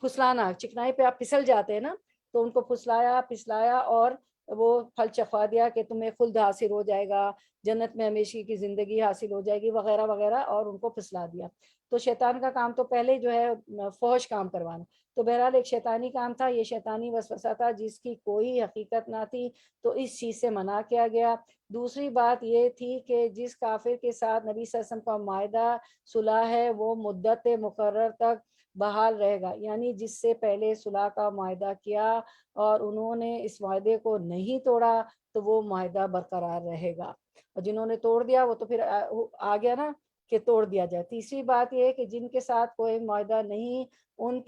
پھسلانا، چکنائی پہ آپ پھسل جاتے ہیں نا، تو ان کو پھسلایا اور وہ پھل چکھوا دیا کہ تمہیں خلد حاصل ہو جائے گا، جنت میں ہمیشہ کی زندگی حاصل ہو جائے گی وغیرہ وغیرہ، اور ان کو پھسلا دیا۔ تو شیطان کا کام تو پہلے جو ہے فحش کام کروانا۔ تو بہرحال ایک شیطانی کام تھا، یہ شیطانی وسوسہ تھا جس کی کوئی حقیقت نہ تھی، تو اس چیز سے منع کیا گیا۔ دوسری بات یہ تھی کہ جس کافر کے ساتھ نبی صلی اللہ علیہ وسلم کا معاہدہ صلح ہے وہ مدت مقرر تک بحال رہے گا، یعنی جس سے پہلے صلح کا معاہدہ کیا اور انہوں نے اس معاہدے کو نہیں توڑا تو وہ معاہدہ برقرار رہے گا، اور جنہوں نے توڑ دیا وہ تو پھر آ گیا نا کہ توڑ دیا جائے۔ تیسری بات یہ کہ جن کے ساتھ کوئی معاہدہ نہیں ان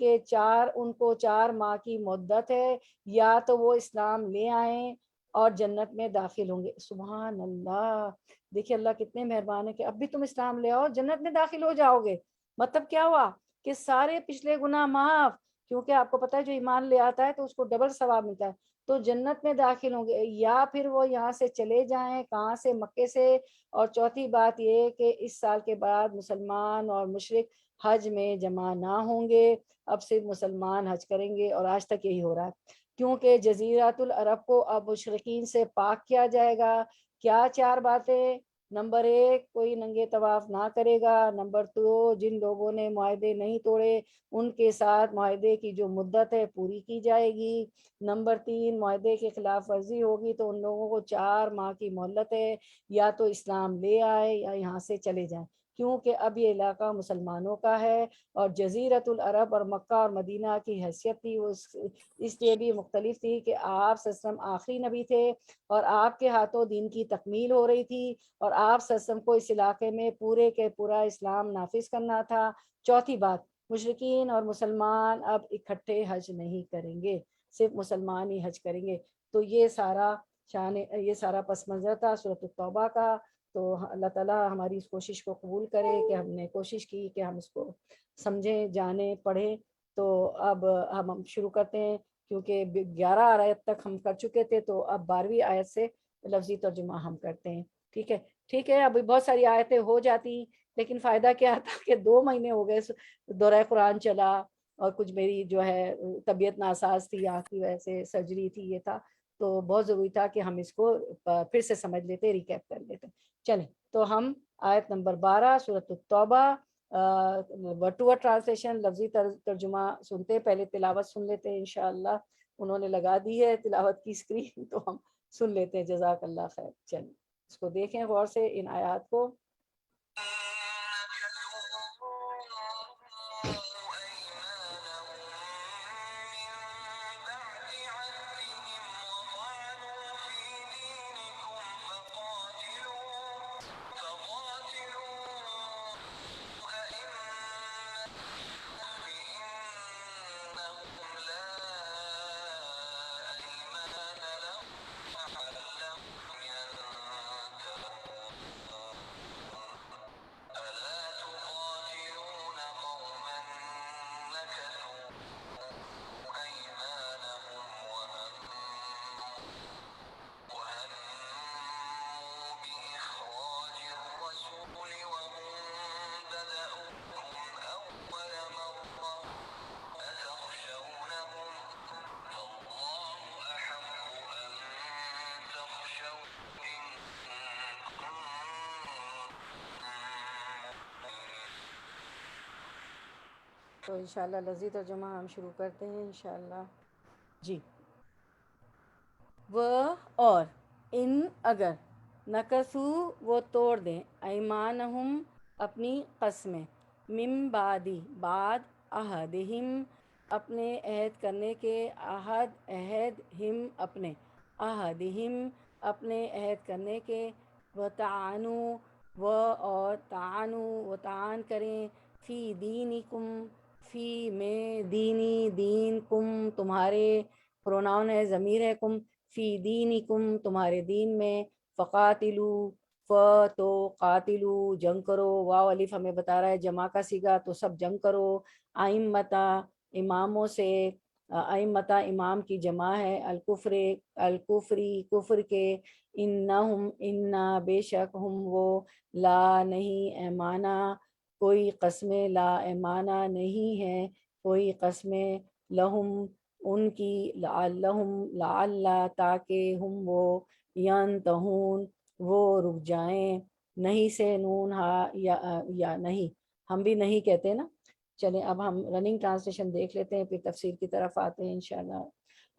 کو 4 ماہ کی مدت ہے، یا تو وہ اسلام لے آئیں اور جنت میں داخل ہوں گے۔ سبحان اللہ، دیکھیے اللہ کتنے مہربان ہے کہ اب بھی تم اسلام لے آؤ جنت میں داخل ہو جاؤ گے۔ مطلب کیا ہوا کہ سارے پچھلے گناہ معاف، کیونکہ آپ کو پتہ ہے جو ایمان لے آتا ہے تو اس کو ڈبل ثواب ملتا ہے، تو جنت میں داخل ہوں گے، یا پھر وہ یہاں سے چلے جائیں، کہاں سے؟ مکے سے۔ اور چوتھی بات یہ کہ اس سال کے بعد مسلمان اور مشرک حج میں جمع نہ ہوں گے، اب صرف مسلمان حج کریں گے، اور آج تک یہی ہو رہا ہے۔ کیونکہ جزیرۃ العرب کو اب مشرکین سے پاک کیا جائے گا۔ کیا 4 باتیں؟ نمبر 1، کوئی ننگے طواف نہ کرے گا۔ نمبر 2، جن لوگوں نے معاہدے نہیں توڑے ان کے ساتھ معاہدے کی جو مدت ہے پوری کی جائے گی۔ نمبر 3، معاہدے کی خلاف ورزی ہوگی تو ان لوگوں کو 4 ماہ کی مہلت ہے، یا تو اسلام لے آئے یا یہاں سے چلے جائیں، کیونکہ اب یہ علاقہ مسلمانوں کا ہے۔ اور جزیرۃ العرب اور مکہ اور مدینہ کی حیثیت تھی وہ اس لیے بھی مختلف تھی کہ آپ صلی اللہ علیہ وسلم آخری نبی تھے اور آپ کے ہاتھوں دین کی تکمیل ہو رہی تھی، اور آپ صلی اللہ علیہ وسلم کو اس علاقے میں پورے کے پورا اسلام نافذ کرنا تھا۔ چوتھی بات، مشرکین اور مسلمان اب اکٹھے حج نہیں کریں گے، صرف مسلمان ہی حج کریں گے۔ تو یہ سارا پس منظر تھا سورۃ التوبہ کا۔ تو اللہ تعالیٰ ہماری اس کوشش کو قبول کرے کہ ہم نے کوشش کی کہ ہم اس کو سمجھیں، جانیں، پڑھیں۔ تو اب ہم شروع کرتے ہیں، کیونکہ 11 آیت تک ہم کر چکے تھے، تو اب 12ویں آیت سے لفظی ترجمہ ہم کرتے ہیں۔ ٹھیک ہے، ابھی بہت ساری آیتیں ہو جاتی، لیکن فائدہ کیا تھا کہ 2 مہینے ہو گئے دورہ قرآن چلا، اور کچھ میری جو ہے طبیعت ناساز تھی، آنکھ کی وجہ سے سرجری تھی، یہ تھا، تو بہت ضروری تھا کہ ہم اس کو پھر سے سمجھ لیتے، ریکیپ کر لیتے۔ چلیں، تو ہم آیت نمبر 12 سورۃ التوبہ ورڈ ٹو ورڈ ٹرانسلیشن لفظی ترجمہ سنتے، پہلے تلاوت سن لیتے ہیں انشاءاللہ۔ انہوں نے لگا دی ہے تلاوت کی اسکرین، تو ہم سن لیتے ہیں، جزاک اللہ خیر۔ چلیں اس کو دیکھیں غور سے، ان آیات کو۔ تو انشاءاللہ لفظی ترجمہ ہم شروع کرتے ہیں انشاءاللہ۔ جی، وہ اور ان اگر نکسو وہ توڑ دیں، ایمانہم اپنی قسمیں، من بعدی بعد عہدہم اپنے عہد کرنے کے، عہد ہم اپنے، عہدہم اپنے عہد کرنے کے، وطعنوا و اور طعنوا و طعن کریں، فی دینکم فی میں، دینی دین، کم تمہارے، پروناؤن ہے، ضمیر ہے کم، فی دینکم تمہارے دین میں، فقاتلو تو قاتلو جنگ کرو، واو الف ہمیں بتا رہا ہے جمع کا صیغہ، تو سب جنگ کرو، ائمتا اماموں سے، ائمتا امام کی جمع ہے، الکفری کفر کے، انہم انا بے شک ہم وہ، لا نہیں ایمانا کوئی قسمیں، لا ایمانا نہیں ہے کوئی قسمیں، لہم ان کی، لعلہم لعل تاکہ ہم وہ، ینتہون وہ رک جائیں، نہیں سے نون ہا یا نہیں، ہم بھی نہیں کہتے نا۔ چلیں اب ہم رننگ ٹرانسلیشن دیکھ لیتے ہیں، پھر تفسیر کی طرف آتے ہیں انشاءاللہ۔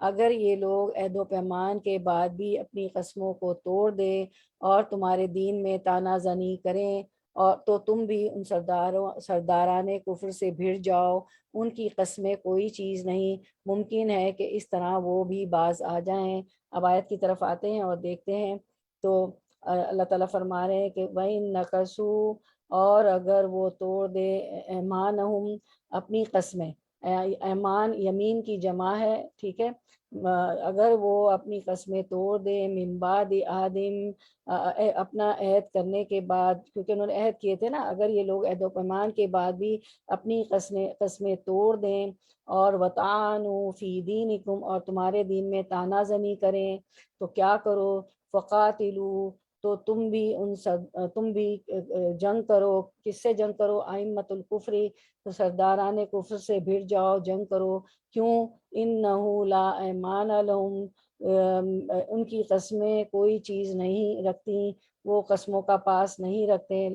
اگر یہ لوگ عہد و پیمان کے بعد بھی اپنی قسموں کو توڑ دیں اور تمہارے دین میں تانا زنی کریں، اور تو تم بھی ان سرداران کفر سے بھڑ جاؤ، ان کی قسمیں کوئی چیز نہیں، ممکن ہے کہ اس طرح وہ بھی باز آ جائیں۔ اب آیت کی طرف آتے ہیں اور دیکھتے ہیں، تو اللہ تعالیٰ فرما رہے ہیں کہ وَإِن نَكَثُوا اور اگر وہ توڑ دے، ایمانہم اپنی قسمیں، ایمان یمین کی جمع ہے، ٹھیک ہے، اگر وہ اپنی قسمیں توڑ دیں، من بعد عہدہم اپنا عہد کرنے کے بعد، کیونکہ انہوں نے عہد کیے تھے نا، اگر یہ لوگ عہد و پیمان کے بعد بھی اپنی قسمیں توڑ دیں، اور وطعنوا فی دینکم اور تمہارے دین میں تانا زنی کریں، تو کیا کرو، فقاتلو تو تم بھی جنگ کرو. کس سے جنگ کرو؟ ائمۃ الکفری، تو سرداران کفر سے بھیڑ جاؤ، جنگ کرو. کیوں؟ انہ لا ایمان لہم، ان کی قسمیں کوئی چیز نہیں رکھتی، وہ قسموں کا پاس نہیں رکھتے.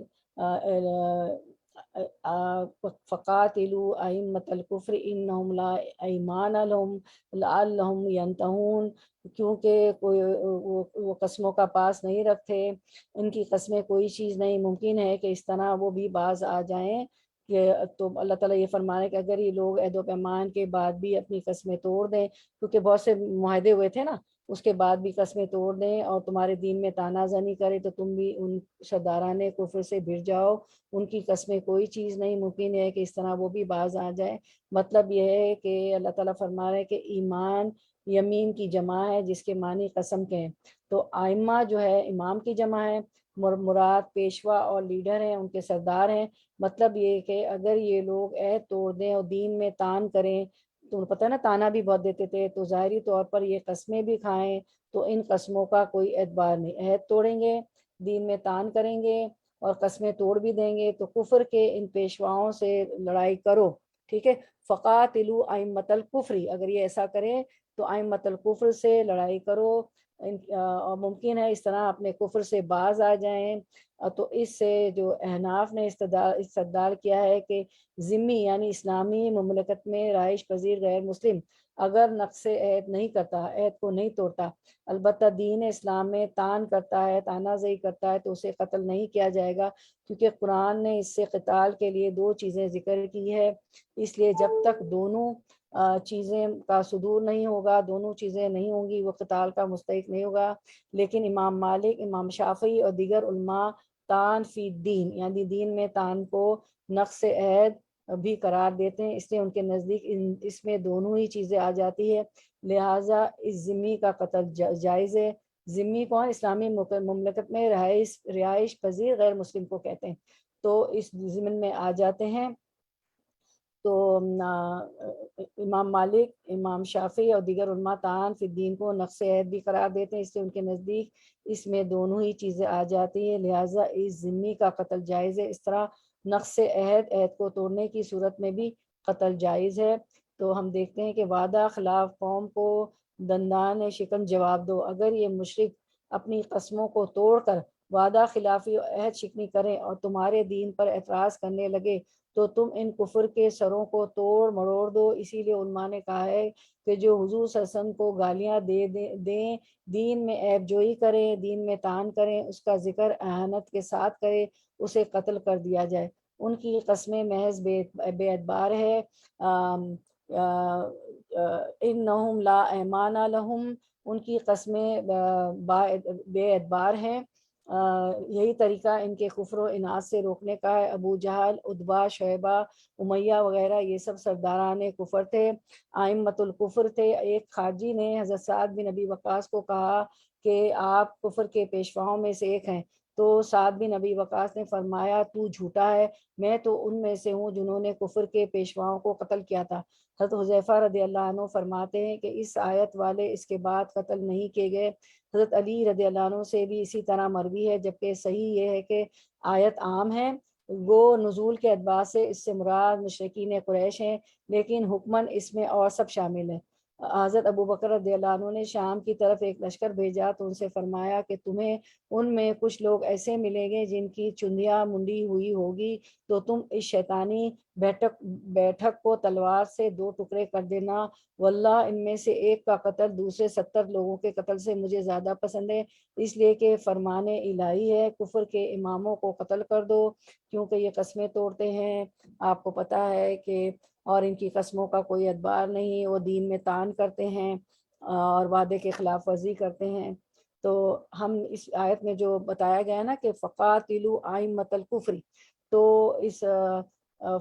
فقاتلوا ائمۃ الکفر انہم لا ایمان لہم لعلہم ینتہون، کیونکہ وہ قسموں کا پاس نہیں رکھتے، ان کی قسمیں کوئی چیز نہیں، ممکن ہے کہ اس طرح وہ بھی باز آ جائیں. کہ تو اللہ تعالیٰ یہ فرمانے کہ اگر یہ لوگ عہد و پیمان کے بعد بھی اپنی قسمیں توڑ دیں، کیونکہ بہت سے معاہدے ہوئے تھے نا، اس کے بعد بھی قسمیں توڑ دیں اور تمہارے دین میں تانا زنی کرے، تو تم بھی ان سرداران کفر سے بھڑ جاؤ، ان کی قسمیں کوئی چیز نہیں، ممکن ہے کہ اس طرح وہ بھی باز آ جائے. مطلب یہ ہے کہ اللہ تعالیٰ فرما رہے ہیں کہ ایمان یمین کی جمع ہے، جس کے معنی قسم کے ہیں. تو ائمہ جو ہے امام کی جمع ہے، مراد پیشوا اور لیڈر ہیں، ان کے سردار ہیں. مطلب یہ کہ اگر یہ لوگ عہد توڑ دیں اور دین میں تان کریں، تو پتہ ہے نا تانا بھی بہت دیتے تھے، تو ظاہری طور پر یہ قسمیں بھی کھائیں تو ان قسموں کا کوئی اعتبار نہیں. عہد توڑیں گے، دین میں تان کریں گے اور قسمیں توڑ بھی دیں گے، تو کفر کے ان پیشواؤں سے لڑائی کرو. ٹھیک ہے، فقاتلوا ائمۃ الکفر، اگر یہ ایسا کریں تو ائمۃ الکفر سے لڑائی کرو، اور ممکن ہے اس طرح اپنے کفر سے باز آ جائیں. تو اس سے جو احناف نے استدلال کیا ہے کہ ذمی یعنی اسلامی مملکت میں رہائش پذیر غیر مسلم اگر نقض عہد نہیں کرتا، عہد کو نہیں توڑتا، البتہ دین اسلام میں تان کرتا ہے، تانا زئی کرتا ہے، تو اسے قتل نہیں کیا جائے گا، کیونکہ قرآن نے اس سے قتال کے لیے 2 چیزیں ذکر کی ہے. اس لیے جب تک دونوں چیزیں کا صدور نہیں ہوگا، دونوں چیزیں نہیں ہوں گی، وہ قتال کا مستحق نہیں ہوگا. لیکن امام مالک، امام شافعی اور دیگر علماء تان فی الدین یعنی دین میں تان کو نقض عہد بھی قرار دیتے ہیں، اس لیے ان کے نزدیک اس میں دونوں ہی چیزیں آ جاتی ہے، لہٰذا اس ذمی کا قتل جائز ہے. ذمی کون؟ اسلامی مملکت میں رہائش پذیر غیر مسلم کو کہتے ہیں، تو اس ضمن میں آ جاتے ہیں. تو امام مالک، امام شافعی اور دیگر علماء تان فی الدین کو نقض عہد بھی قرار دیتے ہیں، اس لیے ان کے نزدیک اس میں دونوں ہی چیزیں آ جاتی ہیں، لہٰذا اس ذمی کا قتل جائز ہے. اس طرح نقض عہد کو توڑنے کی صورت میں بھی قتل جائز ہے. تو ہم دیکھتے ہیں کہ وعدہ خلاف قوم کو دندان شکن جواب دو. اگر یہ مشرک اپنی قسموں کو توڑ کر وعدہ خلافی اور عہد شکنی کریں اور تمہارے دین پر اعتراض کرنے لگے تو تم ان کفر کے سروں کو توڑ مروڑ دو. اسی لیے علماء نے کہا ہے کہ جو حضور صلی اللہ علیہ وسلم کو گالیاں دیں، دین میں عیب جوئی کریں، دین میں طعن کریں، اس کا ذکر اہانت کے ساتھ کرے، اسے قتل کر دیا جائے. ان کی قسمیں محض بے اعتبار ہے. انہم لا ایمان لہم، ان کی قسمیں بے اعتبار ہیں. یہی طریقہ ان کے کفر و عناد سے روکنے کا ہے. ابو جہل، عتبہ، شیبہ، امیہ وغیرہ یہ سب سرداران کفر تھے، ائمۃ الکفر تھے. ایک خارجی نے حضرت سعد بن ابی وقاص کو کہا کہ آپ کفر کے پیشواؤں میں سے ایک ہیں، تو سعد بن ابی وقاص نے فرمایا تو جھوٹا ہے، میں تو ان میں سے ہوں جنہوں نے کفر کے پیشواؤں کو قتل کیا تھا. حضرت حذیفہ رضی اللہ عنہ فرماتے ہیں کہ اس آیت والے اس کے بعد قتل نہیں کیے گئے. حضرت علی رضی اللہ عنہ سے بھی اسی طرح مروی ہے، جبکہ صحیح یہ ہے کہ آیت عام ہے. وہ نزول کے اعتبار سے اس سے مراد مشرکین قریش ہیں، لیکن حکماً اس میں اور سب شامل ہیں. حضرت ابو بکر رضی اللہ عنہ نے شام کی طرف ایک لشکر بھیجا تو ان سے فرمایا کہ تمہیں ان میں کچھ لوگ ایسے ملیں گے جن کی چندیاں منڈی ہوئی ہوگی، تو تم اس شیطانی بیٹھک کو تلوار سے 2 ٹکڑے کر دینا. واللہ ان میں سے ایک کا قتل دوسرے 70 لوگوں کے قتل سے مجھے زیادہ پسند ہے، اس لیے کہ فرمان الہی ہے کفر کے اماموں کو قتل کر دو، کیونکہ یہ قسمیں توڑتے ہیں. آپ کو پتہ ہے کہ اور ان کی قسموں کا کوئی اعتبار نہیں، وہ دین میں طعن کرتے ہیں اور وعدے کے خلاف ورزی کرتے ہیں. تو ہم اس آیت میں جو بتایا گیا نا کہ فقاتلوا ائمۃ الکفر، تو اس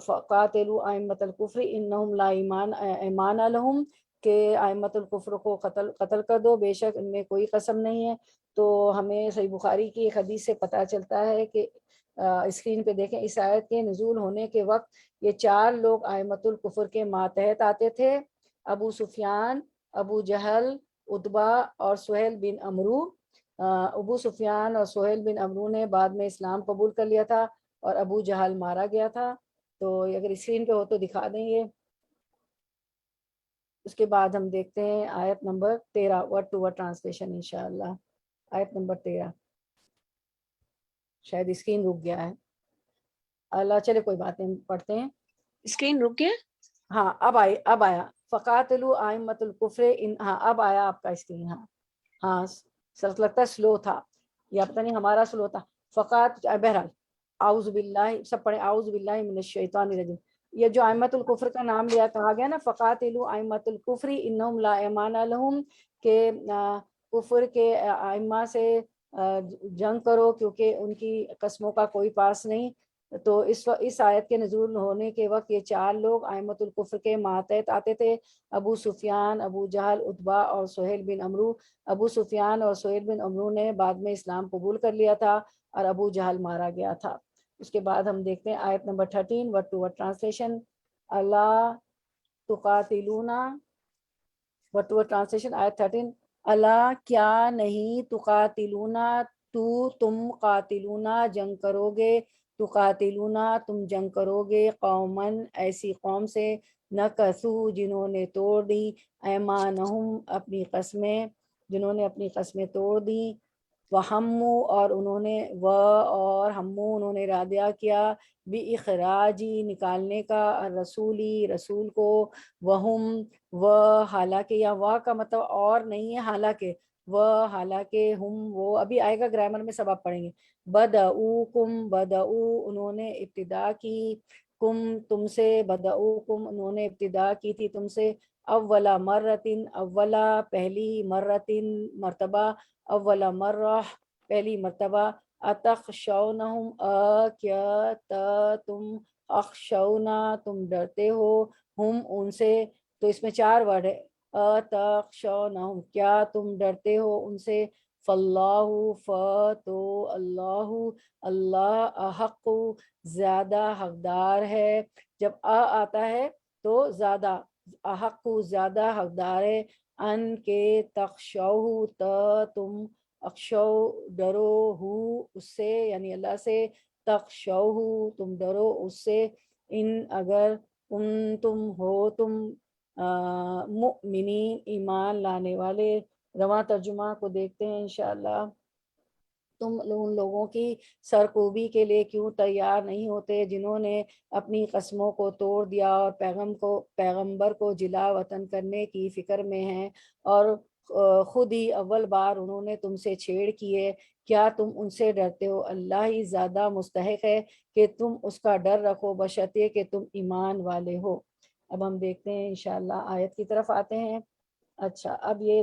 فقاتلوا ائمۃ الکفر انہم لا ایمان لہم، کہ ائمۃ الکفر کو قتل کر دو، بے شک ان میں کوئی قسم نہیں ہے. تو ہمیں صحیح بخاری کی ایک حدیث سے پتہ چلتا ہے کہ اسکرین پہ دیکھیں، اس آیت کے نزول ہونے کے وقت یہ 4 لوگ ائمۃ الکفر کے ماتحت آتے تھے: ابو سفیان، ابو جہل، عتبہ اور سہیل بن عمرو. ابو سفیان اور سہیل بن عمرو نے بعد میں اسلام قبول کر لیا تھا اور ابو جہل مارا گیا تھا. تو اگر اسکرین پہ ہو تو دکھا دیں گے. اس کے بعد ہم دیکھتے ہیں آیت number 13 word to word translation انشاءاللہ. آیت نمبر 13. شاید اسکرین رک گیا ہے. اللہ چلے کوئی بات نہیں, پڑھتے ہیں. اسکرین رک گیا. ہاں اب آیا فقاتلوا ائمۃ الکفر ان. ہاں اب آیا آپ کا اسکرین. ہاں سر لگتا ہے سلو تھا یا پتہ نہیں ہمارا سلو تھا. بہرحال اعوذ باللہ, سب پڑھیں اعوذ باللہ من الشیطان الرجیم. یہ جو ائمۃ الکفر کا نام لیا کہا گیا نا, فقاتلوا ائمۃ الکفر انہم لا ایمان لہم, کہ کفر کے ائمہ سے جنگ کرو کیونکہ ان کی قسموں کا کوئی پاس نہیں. تو اس آیت کے نزول ہونے کے وقت یہ 4 لوگ ائمۃ الکفر کے ماتحت آتے تھے, ابو سفیان, ابو جہل, عتبہ اور سہیل بن عمرو. ابو سفیان اور سہیل بن عمرو نے بعد میں اسلام قبول کر لیا تھا اور ابو جہل مارا گیا تھا. اس کے بعد ہم دیکھتے ہیں آیت number 13 word to word translation. اللہ تقاتلونا, ورڈ ٹو ورڈ ٹرانسلیشن آیت 13. اللہ کیا نہیں, تقاتلونا تم قاتلونا جنگ کرو گے, تقاتلونا تم جنگ کرو گے, قومن ایسی قوم سے, نکثو جنہوں نے توڑ دی, ایمانہم اپنی قسمیں, جنہوں نے اپنی قسمیں توڑ دی, وہمو اور انہوں نے, اور ہمو انہوں نے ارادہ کیا, بِإِخْرَاجِ نکالنے کا, الرسولی رسول کو, وہم حالانکہ, یا کا مطلب اور نہیں ہے حالانکہ, حالانکہ ہم وہ ابھی آئے گا گرامر میں سب آپ پڑھیں گے. بدعو انہوں نے ابتدا کی, تم سے, بدعوکم انہوں نے ابتدا کی تھی تم سے, اولا مرتن اولا پہلی, مرتن مرتبہ, اولا مرہ پہلی مرتبہ, اتخشونہم کیا تم, اخشونا تم ڈرتے ہو, ہم ان سے. تو اس میں 4 ورڈ ہے, اتخشونہم کیا تم ڈرتے ہو ان سے, فاللہ تو اللہ احق زیادہ حقدار ہے. جب آتا ہے تو زیادہ, احق زیادہ حقدار ہے, ان کے تخشوہ تم اخشو ڈرو, ہو اس سے یعنی اللہ سے, تخشوہ تم ڈرو اس سے, ان اگر تم ہو تم مؤمنین ایمان لانے والے. رواں ترجمہ کو دیکھتے ہیں انشاءاللہ. تم ان لوگوں کی سرکوبی کے لیے کیوں تیار نہیں ہوتے جنہوں نے اپنی قسموں کو توڑ دیا اور پیغمبر کو جلا وطن کرنے کی فکر میں ہیں, اور خود ہی اول بار انہوں نے تم سے چھیڑ کیے. کیا تم ان سے ڈرتے ہو؟ اللہ ہی زیادہ مستحق ہے کہ تم اس کا ڈر رکھو, بشرطیہ کہ تم ایمان والے ہو. اب ہم دیکھتے ہیں انشاءاللہ آیت کی طرف آتے ہیں. اچھا, اب یہ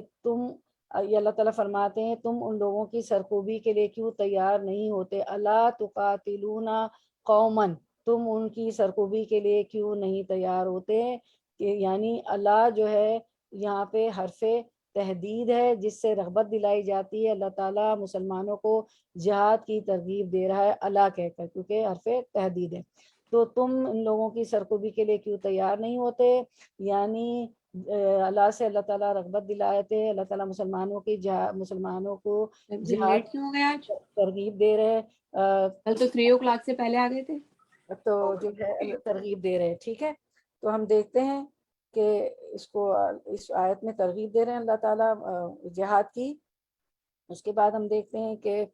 اللہ تعالیٰ فرماتے ہیں تم ان لوگوں کی سرکوبی کے لیے کیوں تیار نہیں ہوتے, الا تقاتلونا قومن, تم ان کی سرکوبی کے لیے کیوں نہیں تیار ہوتے, کہ یعنی اللہ جو ہے یہاں پہ حرف تحدید ہے جس سے رغبت دلائی جاتی ہے. اللہ تعالیٰ مسلمانوں کو جہاد کی ترغیب دے رہا ہے اللہ کہہ کر, کیونکہ حرف تحدید ہے. تو تم ان لوگوں کی سرکوبی کے لیے کیوں تیار نہیں ہوتے, یعنی اللہ سے اللہ تعالیٰ رغبت دلائے تھے, اللہ تعالیٰ مسلمانوں کو لیٹ کیوں ہو گیا آج؟ ترغیب دے رہے, کل تو 3 o'clock سے پہلے آ گئے تھے. تو جو ہے ترغیب دے رہے. ٹھیک ہے, تو ہم دیکھتے ہیں کہ اس آیت میں ترغیب دے رہے ہیں اللہ تعالیٰ جہاد کی. اس کے بعد ہم دیکھتے ہیں کہ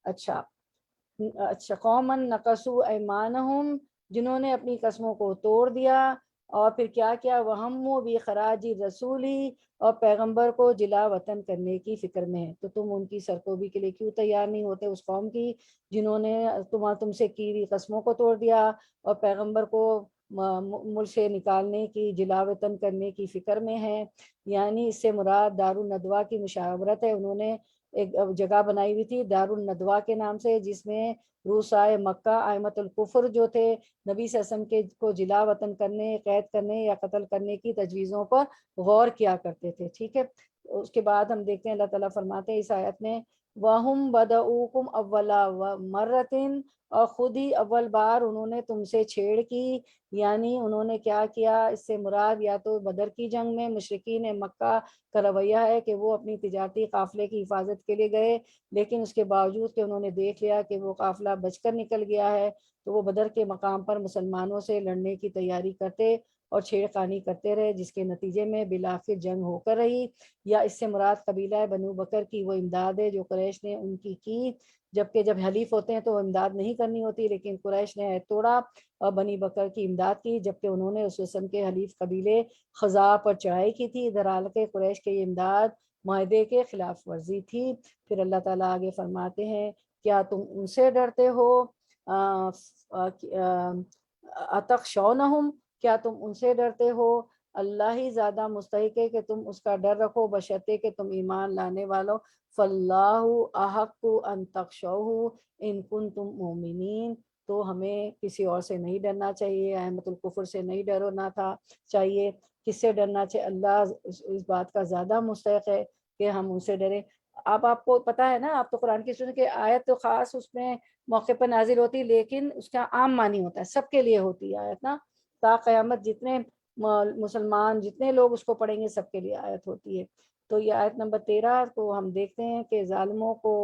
اچھا قومن نقصو ایمانہم, جنہوں نے اپنی قسموں کو توڑ دیا, اور پھر کیا کیا, وہمو بِإِخْرَاجِ رسولی, اور پیغمبر کو جلا وطن کرنے کی فکر میں ہے. تو تم ان کی سرکوبی کے لیے کیوں تیار نہیں ہوتے, اس قوم کی جنہوں نے تم سے کی ہوئی قسموں کو توڑ دیا اور پیغمبر کو ملک سے نکالنے کی, جلا وطن کرنے کی فکر میں ہے. یعنی اس سے مراد دار الندوہ کی مشاورت ہے. انہوں نے ایک جگہ بنائی ہوئی تھی دار الندوہ کے نام سے, جس میں روسائے مکہ ائمۃ الکفر جو تھے نبی صلی اللہ علیہ وسلم کو جلا وطن کرنے, قید کرنے یا قتل کرنے کی تجویزوں پر غور کیا کرتے تھے. ٹھیک ہے, اس کے بعد ہم دیکھتے ہیں اللہ تعالیٰ فرماتے ہیں اس آیت میں وَهُمْ بَدَؤُوكُمْ أَوَّلَ مَرَّةٍ، اور خود ہی اول بار انہوں نے تم سے چھیڑ کی. یعنی انہوں نے کیا کیا، اس سے مراد یا تو بدر کی جنگ میں مشرکین مکہ کا رویہ ہے کہ وہ اپنی تجارتی قافلے کی حفاظت کے لیے گئے، لیکن اس کے باوجود کہ انہوں نے دیکھ لیا کہ وہ قافلہ بچ کر نکل گیا ہے، تو وہ بدر کے مقام پر مسلمانوں سے لڑنے کی تیاری کرتے اور چھیڑ خانی کرتے رہے، جس کے نتیجے میں بالآخر جنگ ہو کر رہی. یا اس سے مراد قبیلہ بنو بکر کی وہ امداد ہے جو قریش نے ان کی، جبکہ جب حلیف ہوتے ہیں تو وہ امداد نہیں کرنی ہوتی، لیکن قریش نے عہد توڑا اور بنی بکر کی امداد کی، جبکہ انہوں نے اس قسم کے حلیف قبیلے خزاع پر چڑھائی کی تھی. ادھر حالانکہ قریش کے یہ امداد معاہدے کے خلاف ورزی تھی. پھر اللہ تعالیٰ آگے فرماتے ہیں کیا تم ان سے ڈرتے ہو، اتخشونہم، کیا تم ان سے ڈرتے ہو، اللہ ہی زیادہ مستحق ہے کہ تم اس کا ڈر رکھو بشرطے کہ تم ایمان لانے والو. فاللہ احق ان تخشوہ ان کنتم مؤمنین، تو ہمیں کسی اور سے نہیں ڈرنا چاہیے، احمد الکفر سے نہیں ڈرنا تھا چاہیے. کس سے ڈرنا چاہیے؟ اللہ اس بات کا زیادہ مستحق ہے کہ ہم ان سے ڈریں. اب آپ کو پتا ہے نا، آپ تو قرآن کی سنیں کہ آیت تو خاص اس میں موقع پر نازل ہوتی، لیکن اس کا عام معنی ہوتا ہے، سب کے لیے ہوتی ہے آیت نا. تا قیامت جتنے مسلمان جتنے لوگ اس کو پڑھیں گے سب کے لیے آیت ہوتی ہے. تو یہ آیت نمبر 13 کو ہم دیکھتے ہیں کہ ظالموں کو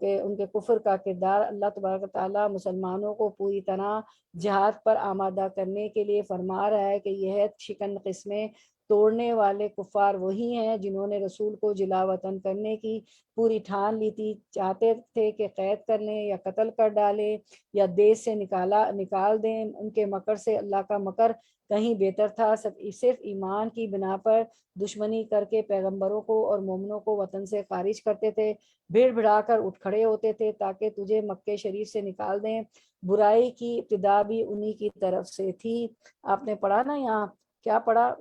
کہ ان کے کفر کا کردار اللہ تبارک تعالیٰ مسلمانوں کو پوری طرح جہاد پر آمادہ کرنے کے لیے فرما رہا ہے کہ یہ شکن قسمیں توڑنے والے کفار وہی ہیں جنہوں نے رسول کو جلا وطن کرنے کی پوری ٹھان لی تھی، چاہتے تھے کہ قید کر لیں یا قتل کر ڈالیں یا دیش سے نکال دیں. ان کے مکر سے اللہ کا مکر کہیں بہتر تھا. صرف ایمان کی بنا پر دشمنی کر کے پیغمبروں کو اور مومنوں کو وطن سے خارج کرتے تھے، بھیڑ بھڑا کر اٹھ کھڑے ہوتے تھے تاکہ تجھے مکے شریف سے نکال دیں. برائی کی ابتدا بھی انہی کی طرف سے تھی. آپ نے پڑھا نا یہاں کیا پڑھا،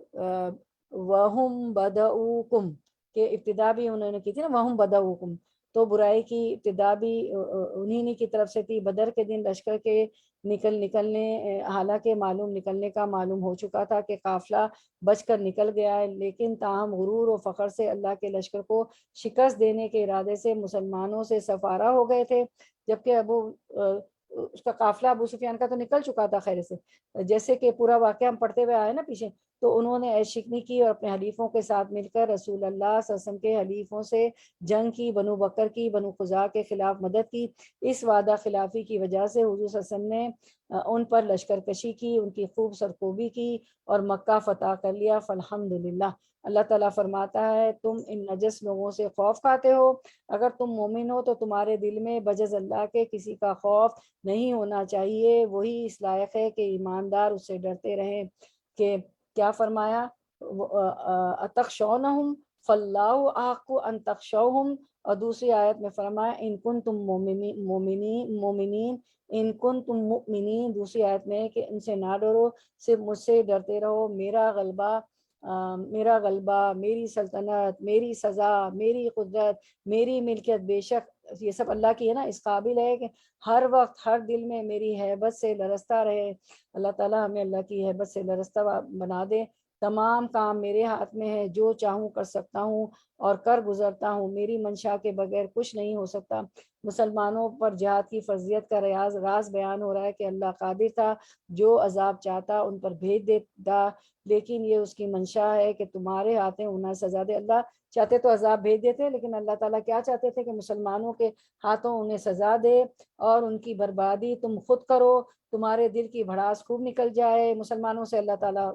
وَهُمْ بَدَؤُوكُمْ، کہ ابتدا بھی انہوں نے کی تھی نا وَهُمْ بَدَؤُوكُمْ، تو برائی کی ابتدا بھی انہی کی طرف سے تھی. بدر کے دن لشکر کے نکلنے حالانکہ نکلنے کا معلوم ہو چکا تھا کہ قافلہ بچ کر نکل گیا ہے، لیکن تاہم غرور و فخر سے اللہ کے لشکر کو شکست دینے کے ارادے سے مسلمانوں سے سفارہ ہو گئے تھے، جبکہ اس کا قافلہ ابو سفیان کا تو نکل چکا تھا خیر سے، جیسے کہ پورا واقعہ ہم پڑھتے ہوئے آئے نا پیچھے. تو انہوں نے عیش شکنی کی اور اپنے حلیفوں کے ساتھ مل کر رسول اللہ صلی اللہ علیہ وسلم کے حلیفوں سے جنگ کی، بنو بکر کی، بنو خزاع کے خلاف مدد کی. اس وعدہ خلافی کی وجہ سے حضور صلی اللہ علیہ وسلم نے ان پر لشکر کشی کی، ان کی خوب سرکوبی کی اور مکہ فتح کر لیا. فالحمدللہ. اللہ تعالیٰ فرماتا ہے تم ان نجس لوگوں سے خوف کھاتے ہو، اگر تم مومن ہو تو تمہارے دل میں بجز اللہ کے کسی کا خوف نہیں ہونا چاہیے، وہی اس لائق ہے کہ ایماندار اس سے ڈرتے رہیں. کہ کیا فرمایا، اتخشونہم فاللہ احق ان تخشوہم، اور دوسری آیت میں فرمایا ان کنتم مومنین ان کنتم مؤمنین. دوسری آیت میں کہ ان سے نہ ڈرو، صرف مجھ سے ڈرتے رہو. میرا غلبہ، میری سلطنت، میری سزا، میری قدرت، میری ملکیت بے شک یہ سب اللہ کی ہے نا، اس قابل ہے کہ ہر وقت ہر دل میں میری ہیبت سے لرزتا رہے. اللہ تعالیٰ ہمیں اللہ کی ہیبت سے لرزتا بنا دے. تمام کام میرے ہاتھ میں ہے، جو چاہوں کر سکتا ہوں اور کر گزرتا ہوں، میری منشا کے بغیر کچھ نہیں ہو سکتا. مسلمانوں پر جہاد کی فرضیت کا راز بیان ہو رہا ہے کہ اللہ قادر تھا جو عذاب چاہتا ان پر بھیج دیتا، لیکن یہ اس کی منشا ہے کہ تمہارے ہاتھ انہیں سزا دے. اللہ چاہتے تو عذاب بھیج دیتے، لیکن اللہ تعالیٰ کیا چاہتے تھے کہ مسلمانوں کے ہاتھوں انہیں سزا دے اور ان کی بربادی تم خود کرو، تمہارے دل کی بھڑاس خوب نکل جائے مسلمانوں سے. اللہ تعالیٰ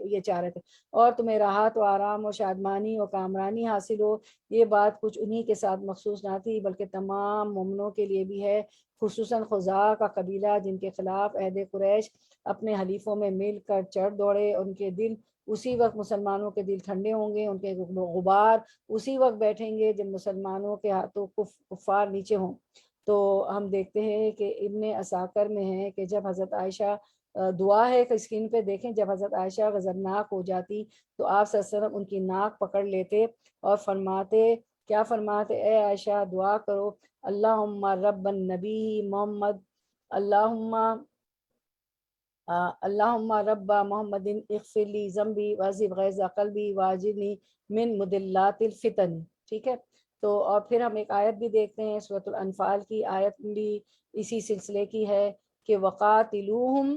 یہ چاہ رہے تھے اور تمہیں راحت و آرام و شادمانی و کامرانی حاصل ہو. یہ بات کچھ انہی کے ساتھ مخصوص نہ تھی بلکہ تمام مومنوں کے لیے بھی ہے، خصوصاً خزاع کا قبیلہ جن کے خلاف عہد قریش اپنے حلیفوں میں مل کر چڑھ دوڑے. ان کے دل اسی وقت مسلمانوں کے دل ٹھنڈے ہوں گے، ان کے غبار اسی وقت بیٹھیں گے جب مسلمانوں کے ہاتھوں کفار نیچے ہوں. تو ہم دیکھتے ہیں کہ ابن عساکر میں ہے کہ جب حضرت عائشہ دعا ہے کہ اسکرین پہ دیکھیں، جب حضرت عائشہ غضبناک ہو جاتی تو آپ صلی اللہ علیہ وسلم ان کی ناک پکڑ لیتے اور فرماتے، کیا فرماتے، اے عائشہ دعا کرو، اللہم رب النبی محمد، اللہم رب محمد اغفر لی ذنبی وعذب غیظ قلبی واجرنی من مدلات الفتن. ٹھیک ہے، تو اور پھر ہم ایک آیت بھی دیکھتے ہیں سورۃ الانفال کی، آیت بھی اسی سلسلے کی ہے کہ وقاتلوہم،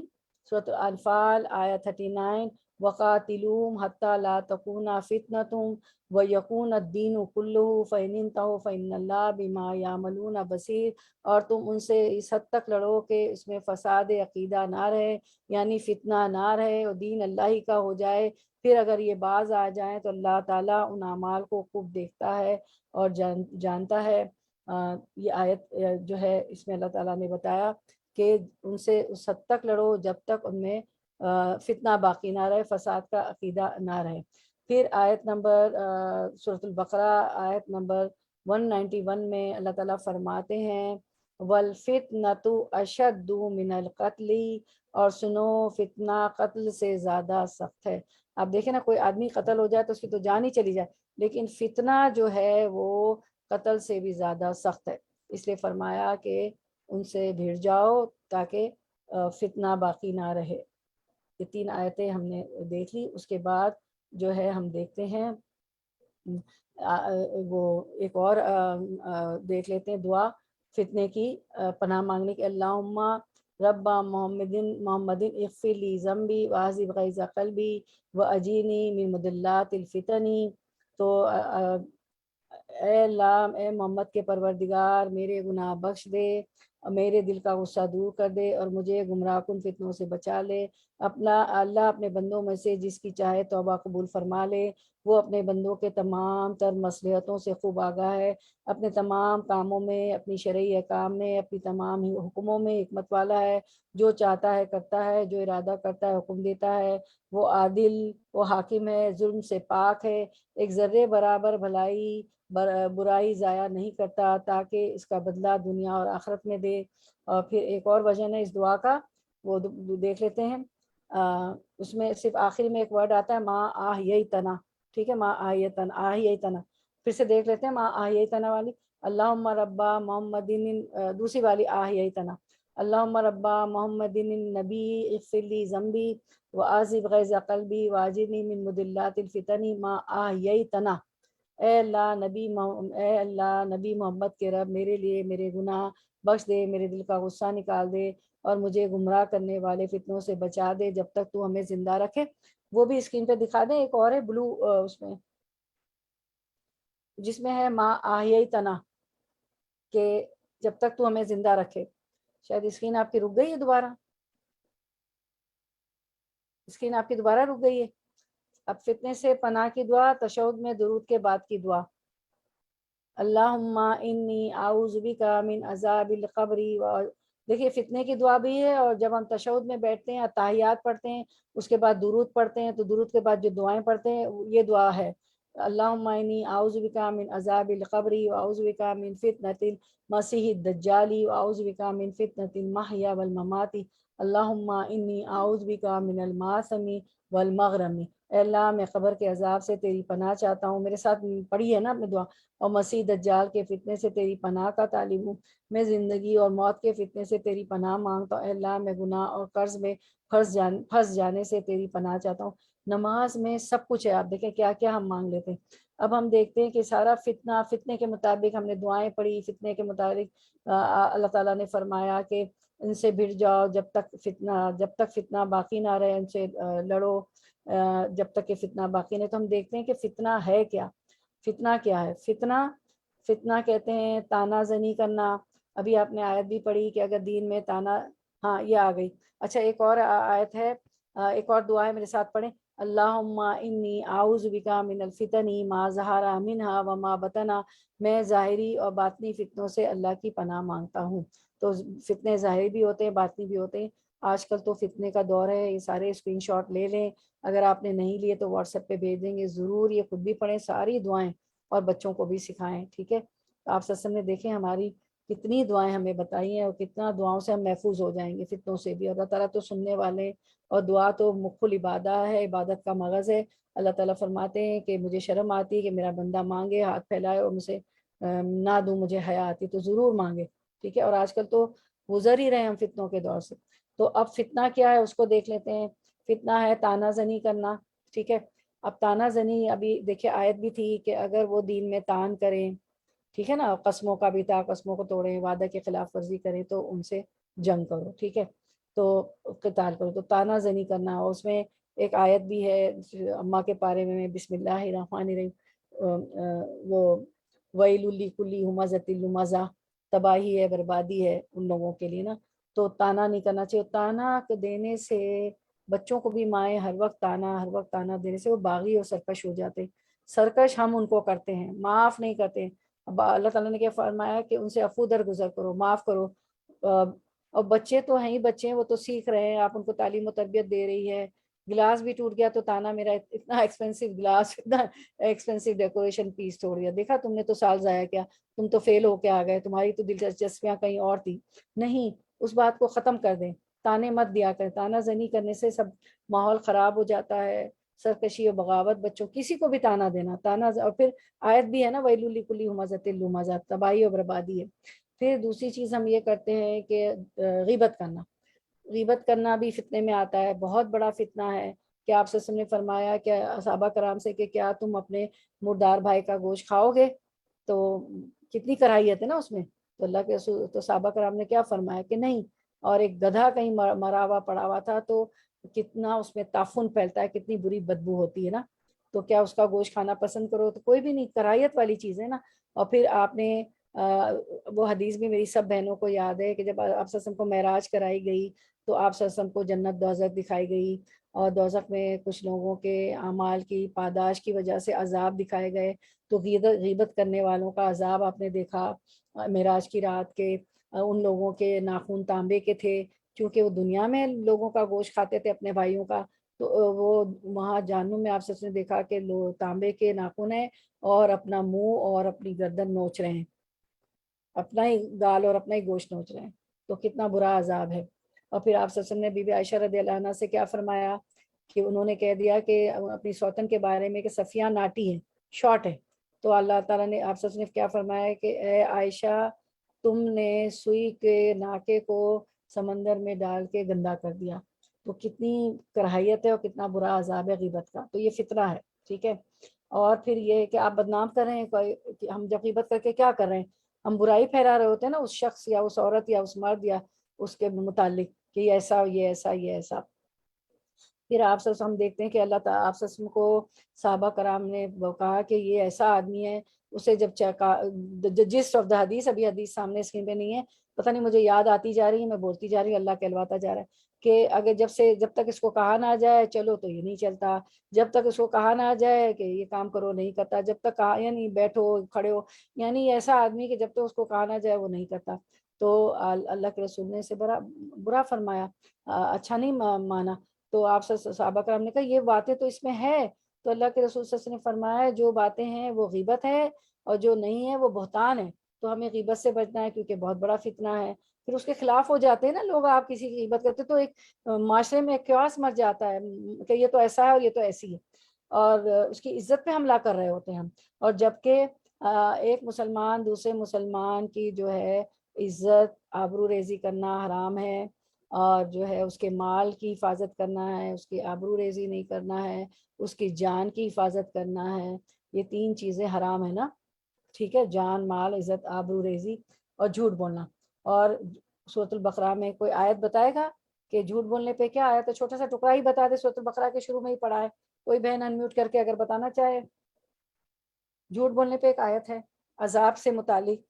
سورۃ الانفال آیت 39، وقاتلوہم حتی لا تکون فتنۃ ویکون الدین کلہ فإن انتہوا فإن اللہ بما یعملون بصیر، اور تم ان سے اس حد تک لڑو کہ اس میں فساد عقیدہ نہ رہے، یعنی فتنہ نہ رہے اور دین اللہ ہی کا ہو جائے۔ پھر اگر یہ باز آ جائیں تو اللہ تعالیٰ ان اعمال کو خوب دیکھتا ہے اور جانتا ہے۔ یہ آیت جو ہے اس میں اللہ تعالیٰ نے بتایا کہ ان سے اس حد تک لڑو جب تک ان میں فتنہ باقی نہ رہے، فساد کا عقیدہ نہ رہے۔ پھر آیت نمبر سورۃ البقرہ آیت نمبر 191 میں اللہ تعالیٰ فرماتے ہیں وَالْفِتْنَةُ أَشَدُّ مِنَ الْقَتْلِ، اور سنو فتنہ قتل سے زیادہ سخت ہے۔ آپ دیکھیں نا، کوئی آدمی قتل ہو جائے تو اس کی تو جان ہی چلی جائے، لیکن فتنہ جو ہے وہ قتل سے بھی زیادہ سخت ہے۔ اس لیے فرمایا کہ ان سے بھیڑ جاؤ تاکہ فتنہ باقی نہ رہے۔ یہ 3 آیتیں ہم نے دیکھ لی۔ اس کے بعد جو ہے ہم دیکھتے ہیں وہ ایک اور دیکھ لیتے ہیں دعا فتنے کی پناہ مانگنے کی، اللہم رب محمد اغفر لی ذنبی واذب غیظ قلبی واجینی من مضلات الفتن۔ تو اے اللہ، اے محمد کے پروردگار، میرے گناہ بخش دے، میرے دل کا غصہ دور کر دے اور مجھے گمراہ کن فتنوں سے بچا لے۔ اللہ اپنے بندوں میں سے جس کی چاہے توبہ قبول فرما لے، وہ اپنے بندوں کے تمام تر مصلحتوں سے خوب آگاہ ہے، اپنے تمام کاموں میں، اپنی شرعی احکام میں، اپنی تمام حکموں میں حکمت والا ہے، جو چاہتا ہے کرتا ہے، جو ارادہ کرتا ہے حکم دیتا ہے، وہ عادل، وہ حاکم ہے، ظلم سے پاک ہے، ایک ذرے برابر بھلائی برائی ضائع نہیں کرتا تاکہ اس کا بدلہ دنیا اور آخرت میں دے۔ اور پھر ایک اور وجہ ہے اس دعا کا، وہ دیکھ لیتے ہیں۔ اس میں صرف آخری میں ایک ورڈ آتا ہے ما آہیتنا، ٹھیک ہے، ما آہیتنا، پھر سے دیکھ لیتے ہیں ما آہیتنا والی، اللہم ربا محمد، دوسری والی آہیتنا، اللہم ربا محمد النبی اغفر لی ذنبی وعذب غیظ قلبی واجرنی من مضلات الفتن ما آہیتنا۔ اے اللہ نبی محمد کے رب، میرے لیے میرے گناہ بخش دے، میرے دل کا غصہ نکال دے اور مجھے گمراہ کرنے والے فتنوں سے بچا دے جب تک تو ہمیں زندہ رکھے۔ وہ بھی اسکرین پہ دکھا دیں، ایک اور ہے بلو اس میں جس میں ہے ما آہیتنا، کہ جب تک تو ہمیں زندہ رکھے۔ شاید اسکرین آپ کی رک گئی ہے، دوبارہ اسکرین آپ کی دوبارہ رک گئی ہے۔ اب فتنے سے پناہ کی دعا، تشہد میں درود کے بعد کی دعا، اللہم انی اعوذ بک من عذاب القبر۔ دیکھیے فتنے کی دعا بھی ہے، اور جب ہم تشہد میں بیٹھتے ہیں، اتحیات پڑھتے ہیں، اس کے بعد درود پڑھتے ہیں، تو درود کے بعد جو دعائیں پڑھتے ہیں یہ دعا ہے، اللہم انی اعوذ بک من عذاب القبر واعوذ بک من فتنۃ المسیح الدجال واعوذ بک من فتنۃ المحیا والممات، اللہم انی اعوذ بک من الماثم والمغرم۔ اے اللہ، میں قبر کے عذاب سے تیری پناہ چاہتا ہوں، میرے ساتھ پڑھی ہے نا اپنی دعا، اور مسیح دجال کے فتنے سے تیری پناہ کا طالب ہوں، میں زندگی اور موت کے فتنے سے تیری پناہ مانگتا ہوں۔ اے اللہ، میں گناہ اور قرض میں پھنس جانے سے تیری پناہ چاہتا ہوں۔ نماز میں سب کچھ ہے، آپ دیکھیں کیا کیا ہم مانگ لیتے ہیں۔ اب ہم دیکھتے ہیں کہ سارا فتنے کے مطابق ہم نے دعائیں پڑھی، فتنے کے مطابق اللہ تعالیٰ نے فرمایا کہ ان سے بھڑ جاؤ جب تک فتنہ باقی نہ رہے، ان سے لڑو جب تک کہ فتنہ باقی نہیں۔ تو ہم دیکھتے ہیں کہ فتنہ ہے کیا، فتنہ کیا ہے؟ فتنہ کہتے ہیں تانا زنی کرنا۔ ابھی آپ نے آیت بھی پڑھی کہ اگر دین میں تانا، ہاں یہ آ گئی۔ اچھا ایک اور آیت ہے، ایک اور دعا ہے، میرے ساتھ پڑھیں، اللہم انی اعوذ بک من الفتن ما ظہر منہا وما بطن۔ میں ظاہری اور باطنی فتنوں سے اللہ کی پناہ مانگتا ہوں۔ تو فتنے ظاہری بھی ہوتے ہیں، باطنی بھی ہوتے ہیں۔ آج کل تو فتنے کا دور ہے، یہ سارے اسکرین شاٹ لے لیں، اگر آپ نے نہیں لیے تو واٹس ایپ پہ بھیج دیں گے، ضرور یہ خود بھی پڑھیں ساری دعائیں اور بچوں کو بھی سکھائیں، ٹھیک ہے؟ تو آپ سسم نے دیکھیں ہماری کتنی دعائیں ہمیں بتائی ہیں، اور کتنا دعاؤں سے ہم محفوظ ہو جائیں گے فتنوں سے بھی۔ اللہ تعالیٰ تو سننے والے، اور دعا تو مخ العبادہ ہے، عبادت کا مغز ہے۔ اللہ تعالیٰ فرماتے ہیں کہ مجھے شرم آتی ہے کہ میرا بندہ مانگے، ہاتھ پھیلائے اور مجھے نہ دوں، مجھے حیا آتی تو ضرور مانگے، ٹھیک ہے؟ اور آج کل تو گزر ہی رہے ہم فتنوں کے دور سے۔ تو اب فتنہ کیا ہے اس کو دیکھ لیتے ہیں۔ فتنہ ہے تانا زنی کرنا، ٹھیک ہے؟ اب تانا زنی، ابھی دیکھیں آیت بھی تھی کہ اگر وہ دین میں تان کریں ٹھیک ہے نا. قسموں کا بھی تھا, قسموں کو توڑیں, وعدہ کی خلاف ورزی کریں تو ان سے جنگ کرو, ٹھیک ہے, تو قتال کرو. تو تانا زنی کرنا, اور اس میں ایک آیت بھی ہے اماں کے بارے میں, بسم اللہ الرحمن الرحیم, وہ ویل لکل ہمزۃ لمزہ, تباہی ہے, بربادی ہے ان لوگوں کے لیے نا. تو تانا نہیں کرنا چاہیے. تانا دینے سے بچوں کو بھی مائیں ہر وقت تانا دینے سے وہ باغی اور سرکش ہو جاتے. سرکش ہم ان کو کرتے ہیں, معاف نہیں کرتے. اب اللہ تعالیٰ نے کیا فرمایا کہ ان سے عفو درگزر کرو, معاف کرو. اور بچے تو ہیں ہی بچے, وہ تو سیکھ رہے ہیں, آپ ان کو تعلیم و تربیت دے رہی ہے. گلاس بھی ٹوٹ گیا تو تانا میرا اتنا ایکسپینسو گلاس, اتنا ایکسپینسو ڈیکوریشن پیس توڑ گیا, دیکھا تم نے تو سال ضائع کیا, تم تو فیل ہو کے آ گئے, تمہاری تو دلچسپیاں کہیں اور تھی. نہیں, اس بات کو ختم کر دیں, تانے مت دیا کریں. تانا زنی کرنے سے سب ماحول خراب ہو جاتا ہے, سرکشی و بغاوت. بچوں کسی کو بھی تانا دینا, اور پھر آیت بھی ہے نا ویل لکل ہمزۃ لمزہ, تباہی و بربادی ہے. پھر دوسری چیز ہم یہ کرتے ہیں کہ غیبت کرنا. غیبت کرنا بھی فتنے میں آتا ہے, بہت بڑا فتنہ ہے. کہ آپ سے نے فرمایا کہ صحابہ کرام سے کہ کیا تم اپنے مردار بھائی کا گوشت کھاؤ گے, تو کتنی کراہیت ہے نا اس میں. تو اللہ کے رسول, تو صحابہ کرام نے کیا فرمایا کہ نہیں. اور ایک گدھا کہیں مرا ہوا پڑا ہوا تھا, تو کتنا اس میں تعفن پھیلتا ہے, کتنی بری بدبو ہوتی ہے نا. تو کیا اس کا گوشت کھانا پسند کرو؟ تو کوئی بھی نہیں, کراہیت والی چیز ہے نا. اور پھر آپ نے وہ حدیث بھی میری سب بہنوں کو یاد ہے کہ جب آپ صلی اللہ علیہ وسلم کو معراج کرائی گئی تو آپ صلی اللہ علیہ وسلم کو جنت دوزخ دکھائی گئی, اور دوزخ میں کچھ لوگوں کے اعمال کی پاداش کی وجہ سے عذاب دکھائے گئے. تو غیبت کرنے والوں کا عذاب آپ نے دیکھا معراج کی رات کے. ان لوگوں کے ناخن تانبے کے تھے, کیونکہ وہ دنیا میں لوگوں کا گوشت کھاتے تھے اپنے بھائیوں کا. تو وہ وہاں جہنم میں آپ سب نے دیکھا کہ تانبے کے ناخن ہیں, اور اپنا منہ اور اپنی گردن نوچ رہے ہیں, اپنا ہی گال اور اپنا ہی گوشت نوچ رہے ہیں. تو کتنا برا عذاب ہے. اور پھر آپ سب نے بی بی عائشہ رضی اللہ عنہ سے کیا فرمایا کہ انہوں نے کہہ دیا کہ اپنی سوتن کے بارے میں کہ صفیہ ناٹی ہے, شارٹ ہے. تو اللہ تعالیٰ نے آپ سب نے کیا فرمایا کہ اے عائشہ, تم نے سوئی کے ناکے کو سمندر میں ڈال کے گندا کر دیا. تو کتنی کراہیت ہے اور کتنا برا عذاب ہے غیبت کا. تو یہ فطرہ ہے, ٹھیک ہے. اور پھر یہ کہ آپ بدنام کر رہے ہیں, ہم جب غیبت کر کے کیا کر رہے ہیں, ہم برائی پھیلا رہے ہوتے ہیں نا اس شخص یا اس عورت یا اس مرد یا اس کے متعلق کہ یہ ایسا یہ ایسا یہ ایسا. پھر آپ سب ہم دیکھتے ہیں کہ اللہ تعالیٰ آپ سب کو صحابہ کرام نے کہا کہ یہ ایسا آدمی ہے, اسے جب جسٹ آف دا حدیث, ابھی حدیث سامنے اسکرین پہ نہیں ہے, پتہ نہیں مجھے یاد آتی جا رہی ہے, میں بولتی جا رہی ہوں, اللہ کہلواتا جا رہا ہے کہ اگر جب تک اس کو کہا نہ جائے چلو تو یہ نہیں چلتا, جب تک اس کو کہا نہ جائے کہ یہ کام کرو نہیں کرتا, جب تک کہا یعنی بیٹھو کھڑے ہو, یعنی ایسا آدمی کہ جب تک اس کو کہا نہ جائے وہ نہیں کرتا. تو اللہ کے رسول نے اسے برا فرمایا, اچھا نہیں مانا. تو آپ صحابہ کرام نے کہا یہ باتیں تو اس میں ہے. تو اللہ کے رسول صلی اللہ علیہ وسلم نے فرمایا جو باتیں ہیں وہ غیبت ہے, اور جو نہیں ہے وہ بہتان ہے. تو ہمیں غیبت سے بچنا ہے کیونکہ بہت بڑا فتنہ ہے. پھر اس کے خلاف ہو جاتے ہیں نا لوگ, آپ کسی کی غیبت کرتے تو ایک معاشرے میں کیاس مچ جاتا ہے کہ یہ تو ایسا ہے اور یہ تو ایسی ہے, اور اس کی عزت پہ حملہ کر رہے ہوتے ہیں ہم. اور جبکہ ایک مسلمان دوسرے مسلمان کی جو ہے عزت آبرو ریزی کرنا حرام ہے, اور جو ہے اس کے مال کی حفاظت کرنا ہے, اس کی آبرو ریزی نہیں کرنا ہے, اس کی جان کی حفاظت کرنا ہے. یہ 3 چیزیں حرام ہے نا, ٹھیک ہے, جان, مال, عزت, آبرو ریزی اور جھوٹ بولنا. اور سورۃ البقرہ میں کوئی آیت بتائے گا کہ جھوٹ بولنے پہ کیا آیا؟ تو چھوٹا سا ٹکڑا ہی بتا دے, سورۃ البقرہ کے شروع میں ہی پڑھا ہے, کوئی بہن انمیوٹ کر کے اگر بتانا چاہے. جھوٹ بولنے پہ ایک آیت ہے عذاب سے متعلق,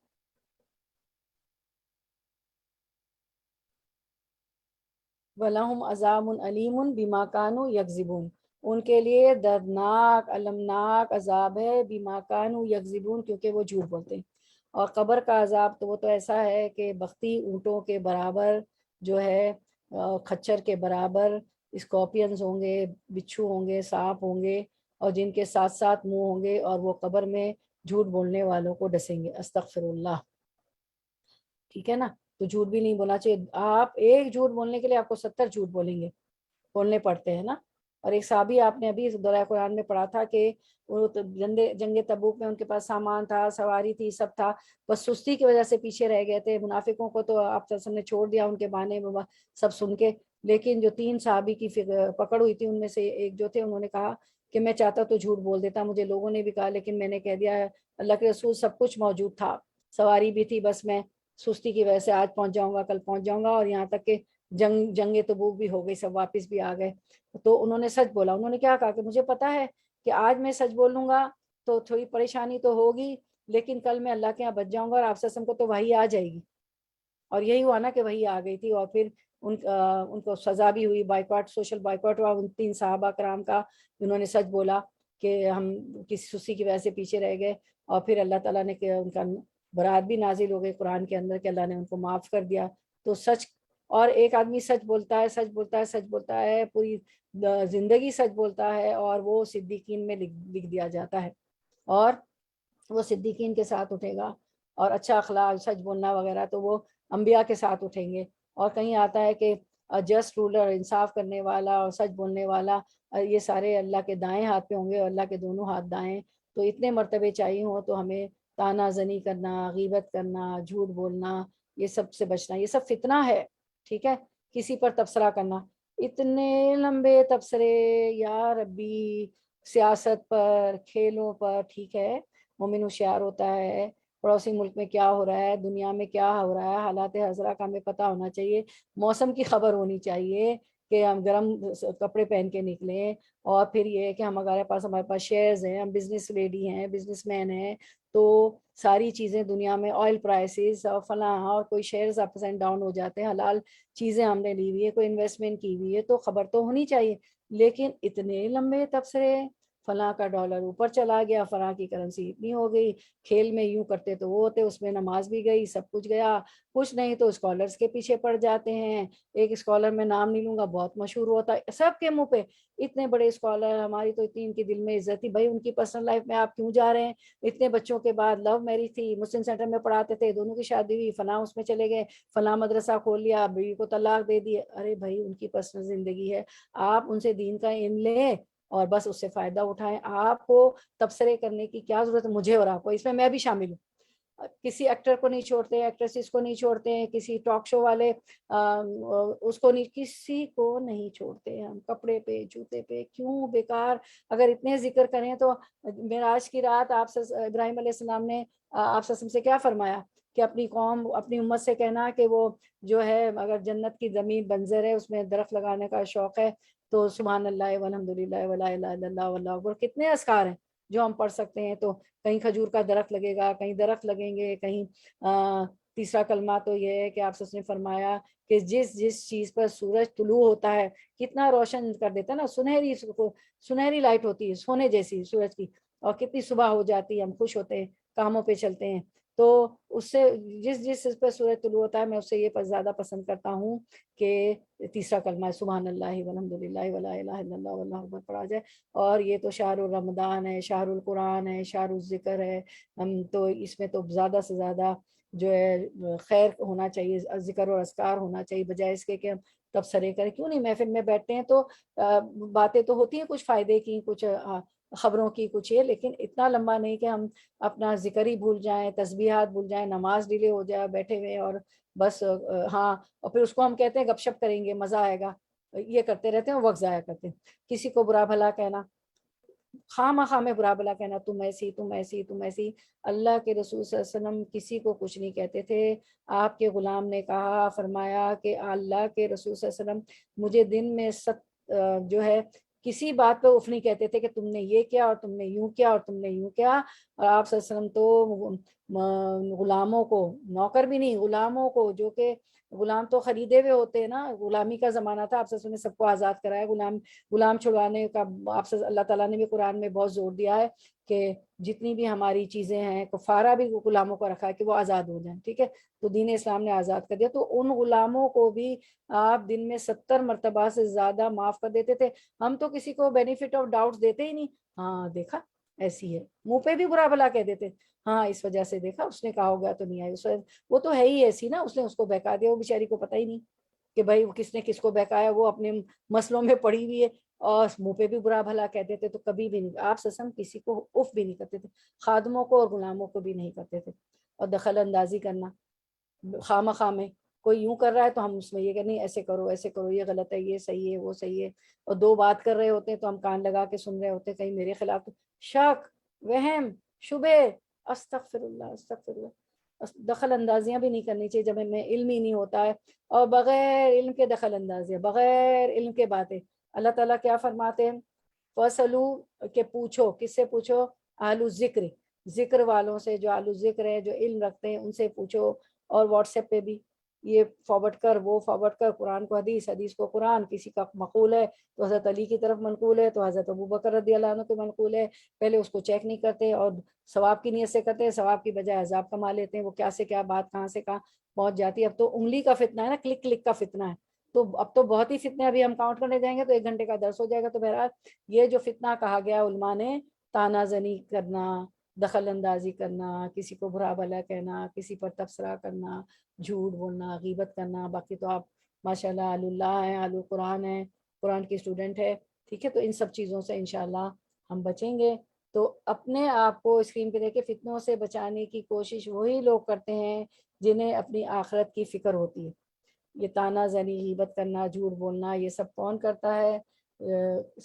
وَلَهُمْ عَذَابٌ أَلِيمٌ بِمَا كَانُوا يَكْذِبُونَ, ان کے لیے دردناک المناک عذاب ہے بِمَا كَانُوا يَكْذِبُونَ, کیونکہ وہ جھوٹ بولتے ہیں. اور قبر کا عذاب تو وہ تو ایسا ہے کہ بختی اونٹوں کے برابر جو ہے, کھچر کے برابر اسکارپینز ہوں گے, بچھو ہوں گے, سانپ ہوں گے, اور جن کے ساتھ ساتھ منہ ہوں گے, اور وہ قبر میں جھوٹ بولنے والوں کو ڈسیں گے. استغفر اللہ, ٹھیک ہے نا. تو جھوٹ بھی نہیں بولنا چاہیے. آپ ایک جھوٹ بولنے کے لیے آپ کو 70 جھوٹ بولنے پڑتے ہیں نا. اور ایک صحابی آپ نے ابھی دورہ قرآن میں پڑھا تھا کہ وہ جنگ تبوک میں ان کے پاس سامان تھا, سواری تھی, سب تھا, بس سستی کی وجہ سے پیچھے رہ گئے تھے. منافقوں کو تو آپ سب نے چھوڑ دیا ان کے بہانے میں سب سن کے, لیکن جو 3 صحابی کی پکڑ ہوئی تھی ان میں سے ایک جو تھے, انہوں نے کہا کہ میں چاہتا تو جھوٹ بول دیتا، مجھے لوگوں نے بھی کہا، لیکن میں نے کہہ دیا ہے اللہ کے رسول سب کچھ موجود تھا، سواری بھی تھی، بس میں سستی کی وجہ سے آج پہنچ جاؤں گا، کل پہنچ جاؤں گا، اور یہاں تک کہ جنگ تبوک بھی ہو گئی، سب واپس بھی آ گئے۔ تو انہوں نے سچ بولا، انہوں نے کیا کہا کہ مجھے پتا ہے کہ آج میں سچ بولوں گا تو تھوڑی پریشانی تو ہوگی، لیکن کل میں اللہ کے یہاں بچ جاؤں گا اور آپ سے کو تو وہی آ جائے گی۔ اور یہی ہوا نا کہ وہی آ گئی تھی، اور پھر ان کو سزا بھی ہوئی، بائیکاٹ، سوشل بائیکاٹ ہوا ان 3 صحابہ کرام کا، انہوں نے سچ بولا کہ ہم کسی سستی کی وجہ سے پیچھے رہ گئے، اور پھر اللہ تعالیٰ نے کہ ان کا برات بھی نازل ہو گئی قرآن کے اندر کہ اللہ نے ان کو معاف کر دیا۔ تو سچ، اور ایک آدمی سچ بولتا ہے، سچ بولتا ہے، سچ بولتا ہے، پوری زندگی سچ بولتا ہے، اور وہ صدیقین میں لکھ دیا جاتا ہے، اور وہ صدیقین کے ساتھ اٹھے گا، اور اچھا اخلاق، سچ بولنا وغیرہ تو وہ انبیاء کے ساتھ اٹھیں گے۔ اور کہیں آتا ہے کہ جسٹ رولر، انصاف کرنے والا اور سچ بولنے والا، یہ سارے اللہ کے دائیں ہاتھ پہ ہوں گے، اور اللہ کے دونوں ہاتھ دائیں۔ تو اتنے مرتبے چاہیے ہوں تو ہمیں تانا زنی کرنا، غیبت کرنا، جھوٹ بولنا، یہ سب سے بچنا، یہ سب فتنہ ہے، ٹھیک ہے۔ کسی پر تبصرہ کرنا، اتنے لمبے تبصرے یا ربی، سیاست پر، کھیلوں پر، ٹھیک ہے، مومن ہوشیار ہوتا ہے، پڑوسی ملک میں کیا ہو رہا ہے، دنیا میں کیا ہو رہا ہے، حالات حاضرہ کا ہمیں پتہ ہونا چاہیے، موسم کی خبر ہونی چاہیے کہ ہم گرم کپڑے پہن کے نکلیں، اور پھر یہ کہ ہمارے پاس شیئرز ہیں، ہم بزنس لیڈی ہیں، بزنس مین ہیں، تو ساری چیزیں دنیا میں آئل پرائسز اور فلاں، اور کوئی شیئرز اپس اینڈ ڈاؤن ہو جاتے ہیں، حلال چیزیں ہم نے لی ہوئی ہے، کوئی انویسٹمنٹ کی ہوئی ہے، تو خبر تو ہونی چاہیے۔ لیکن اتنے لمبے تبصرے، فلاں کا ڈالر اوپر چلا گیا، فلاں کی کرنسی اتنی ہو گئی، کھیل میں یوں کرتے تو وہ ہوتے، اس میں نماز بھی گئی، سب کچھ گیا، کچھ نہیں تو اسکالرس کے پیچھے پڑ جاتے ہیں۔ ایک اسکالر میں نام نہیں لوں گا، بہت مشہور ہوتا ہے سب کے منہ پہ، اتنے بڑے اسکالر، ہماری تو اتنی ان کی دل میں عزت تھی، بھائی ان کی پرسنل لائف میں آپ کیوں جا رہے ہیں؟ اتنے بچوں کے بعد لو میرج تھی، مسلم سینٹر میں پڑھاتے تھے، دونوں کی شادی ہوئی، فلاں اس میں چلے گئے، فلاں مدرسہ کھول لیا، بیوی کو طلاق دے دی۔ ارے بھائی ان کی پرسنل زندگی ہے، آپ ان سے دین کا علم لیں اور بس اس سے فائدہ اٹھائیں، آپ کو تبصرے کرنے کی کیا ضرورت ہے؟ مجھے اور آپ کو، اس میں بھی شامل ہوں، کسی ایکٹر کو نہیں چھوڑتے، ایکٹریسز کو نہیں چھوڑتے ہیں، کسی ٹاک شو والے اس کو نہیں، کسی کو نہیں چھوڑتے ہم، کپڑے پہ، جوتے پہ، کیوں بیکار؟ اگر اتنے ذکر کریں تو معراج کی رات آپ سے ابراہیم علیہ السلام نے آپ سے کیا فرمایا کہ اپنی قوم، اپنی امت سے کہنا کہ وہ جو ہے اگر جنت کی زمین بنجر ہے، اس میں درخت لگانے کا شوق ہے تو سبحان اللہ والحمد للہ ولا الہ الا اللہ واللہ اکبر، کتنے اذکار ہیں جو ہم پڑھ سکتے ہیں۔ تو کہیں کھجور کا درخت لگے گا، کہیں درخت لگیں گے، کہیں تیسرا کلمہ تو یہ ہے کہ آپ نے فرمایا کہ جس چیز پر سورج طلوع ہوتا ہے کتنا روشن کر دیتا ہے نا، سنہری لائٹ ہوتی ہے سونے جیسی سورج کی، اور کتنی صبح ہو جاتی ہے، ہم خوش ہوتے ہیں، کاموں پہ چلتے ہیں، تو اس سے جس پہ سورج طلوع ہوتا ہے میں اس سے یہ زیادہ پسند کرتا ہوں کہ تیسرا کلمہ ہے سبحان اللہ والحمد للہ ولا الہ الا اللہ واللہ اکبر پڑھا جائے۔ اور یہ تو شہر الرمضان ہے، شہر القرآن ہے، شہر الذکر ہے، تو اس میں تو زیادہ سے زیادہ جو ہے خیر ہونا چاہیے، ذکر اور اذکار ہونا چاہیے، بجائے اس کے کہ ہم تبصرے کریں۔ کیوں نہیں، محفل میں بیٹھتے ہیں تو باتیں تو ہوتی ہیں کچھ فائدے کی، کچھ خبروں کی، کچھ یہ، لیکن اتنا لمبا نہیں کہ ہم اپنا ذکر ہی بھول جائیں، تسبیحات بھول جائیں، نماز ڈیلے ہو جائے بیٹھے ہوئے، اور بس ہاں، اور پھر اس کو ہم کہتے ہیں گپ شپ کریں گے، مزہ آئے گا، یہ کرتے رہتے ہیں، وقت ضائع کرتے ہیں۔ کسی کو برا بھلا کہنا، خواہ میں برا بھلا کہنا، تم ایسی، تم ایسی، تم ایسی۔ اللہ کے رسول صلی اللہ علیہ وسلم کسی کو کچھ نہیں کہتے تھے۔ آپ کے غلام نے کہا، فرمایا کہ اللہ کے رسول صلی اللہ علیہ وسلم مجھے دن میں جو ہے کسی بات پہ اف نہیں کہتے تھے کہ تم نے یہ کیا اور تم نے یوں کیا اور تم نے یوں کیا۔ اور آپ صلی اللہ علیہ وسلم تو غلاموں کو، نوکر بھی نہیں، غلاموں کو، جو کہ غلام تو خریدے ہوئے ہوتے ہیں نا، غلامی کا زمانہ تھا، آپ صلی اللہ علیہ وسلم نے سب کو آزاد کرایا، غلام چھڑوانے کا آپ سے اللہ تعالیٰ نے بھی قرآن میں بہت زور دیا ہے کہ جتنی بھی ہماری چیزیں ہیں، کفارہ بھی غلاموں کو رکھا ہے کہ وہ آزاد ہو جائیں، ٹھیک ہے، تو دین اسلام نے آزاد کر دیا، تو ان غلاموں کو بھی آپ دن میں 70 مرتبہ سے زیادہ معاف کر دیتے تھے۔ ہم تو کسی کو بینیفٹ آف ڈاؤٹ دیتے ہی نہیں، ہاں دیکھا ایسی ہے، منہ پہ بھی برا بھلا کہہ دیتے، ہاں اس وجہ سے دیکھا اس نے کہا ہوگا تو نہیں آئی، وہ تو ہے ہی ایسی نا، اس نے اس کو بہکا دیا، وہ بیچاری کو پتہ ہی نہیں کہ بھائی کس نے کس کو بہکایا، وہ اپنے مسئلوں میں پڑی ہوئی ہے، اور منہ پہ بھی برا بھلا کہتے تھے۔ تو کبھی بھی نہیں، آپ سسم کسی کو اف بھی نہیں کرتے تھے، خادموں کو اور غلاموں کو بھی نہیں کرتے تھے۔ اور دخل اندازی کرنا خواہ مخواہ میں، کوئی یوں کر رہا ہے تو ہم اس میں یہ کہ نہیں ایسے کرو یہ غلط ہے، یہ صحیح ہے، وہ صحیح ہے، اور دو بات کر رہے ہوتے ہیں تو ہم کان لگا کے سن رہے ہوتے ہیں کہیں میرے خلاف تو شک، وہم، شبہ، استغفر اللہ استغفر اللہ، دخل اندازیاں بھی نہیں کرنی چاہیے جب ہمیں علم ہی نہیں ہوتا ہے، اور بغیر علم کے دخل اندازیاں، بغیر علم کے باتیں۔ اللہ تعالیٰ کیا فرماتے ہیں؟ فصلو کہ پوچھو، کس سے پوچھو؟ اہل الذکر، ذکر والوں سے، جو اہل الذکر ہے، جو علم رکھتے ہیں ان سے پوچھو۔ اور واٹس ایپ پہ بھی یہ فارورڈ کر، وہ فارورڈ کر، قرآن کو حدیث، حدیث کو قرآن، کسی کا مقول ہے تو حضرت علی کی طرف منقول ہے تو حضرت ابوبکر رضی اللہ عنہ کو منقول ہے، پہلے اس کو چیک نہیں کرتے اور ثواب کی نیت سے کرتے ہیں، ثواب کی بجائے عذاب کما لیتے ہیں، وہ کیا سے کیا بات کہاں سے کہاں پہنچ جاتی ہے۔ اب تو انگلی کا فتنہ ہے نا، کلک کلک کا فتنہ ہے، تو اب تو بہت ہی فتنے، ابھی ہم کاؤنٹ کرنے جائیں گے تو 1 گھنٹے کا درس ہو جائے گا۔ تو بہرحال یہ جو فتنہ کہا گیا علماء نے، تانا زنی کرنا، دخل اندازی کرنا، کسی کو برا بھلا کہنا، کسی پر تبصرہ کرنا، جھوٹ بولنا، غیبت کرنا، باقی تو آپ ماشاءاللہ اہل اللہ ہیں، اہل قرآن ہیں، قرآن کی اسٹوڈنٹ ہے، ٹھیک ہے، تو ان سب چیزوں سے انشاءاللہ ہم بچیں گے۔ تو اپنے آپ کو اسکرین پہ دیکھ کے فتنوں سے بچانے کی کوشش وہی لوگ کرتے ہیں جنہیں اپنی آخرت کی فکر ہوتی ہے۔ یہ تانا زنی، غیبت کرنا، جھوٹ بولنا، یہ سب کون کرتا ہے؟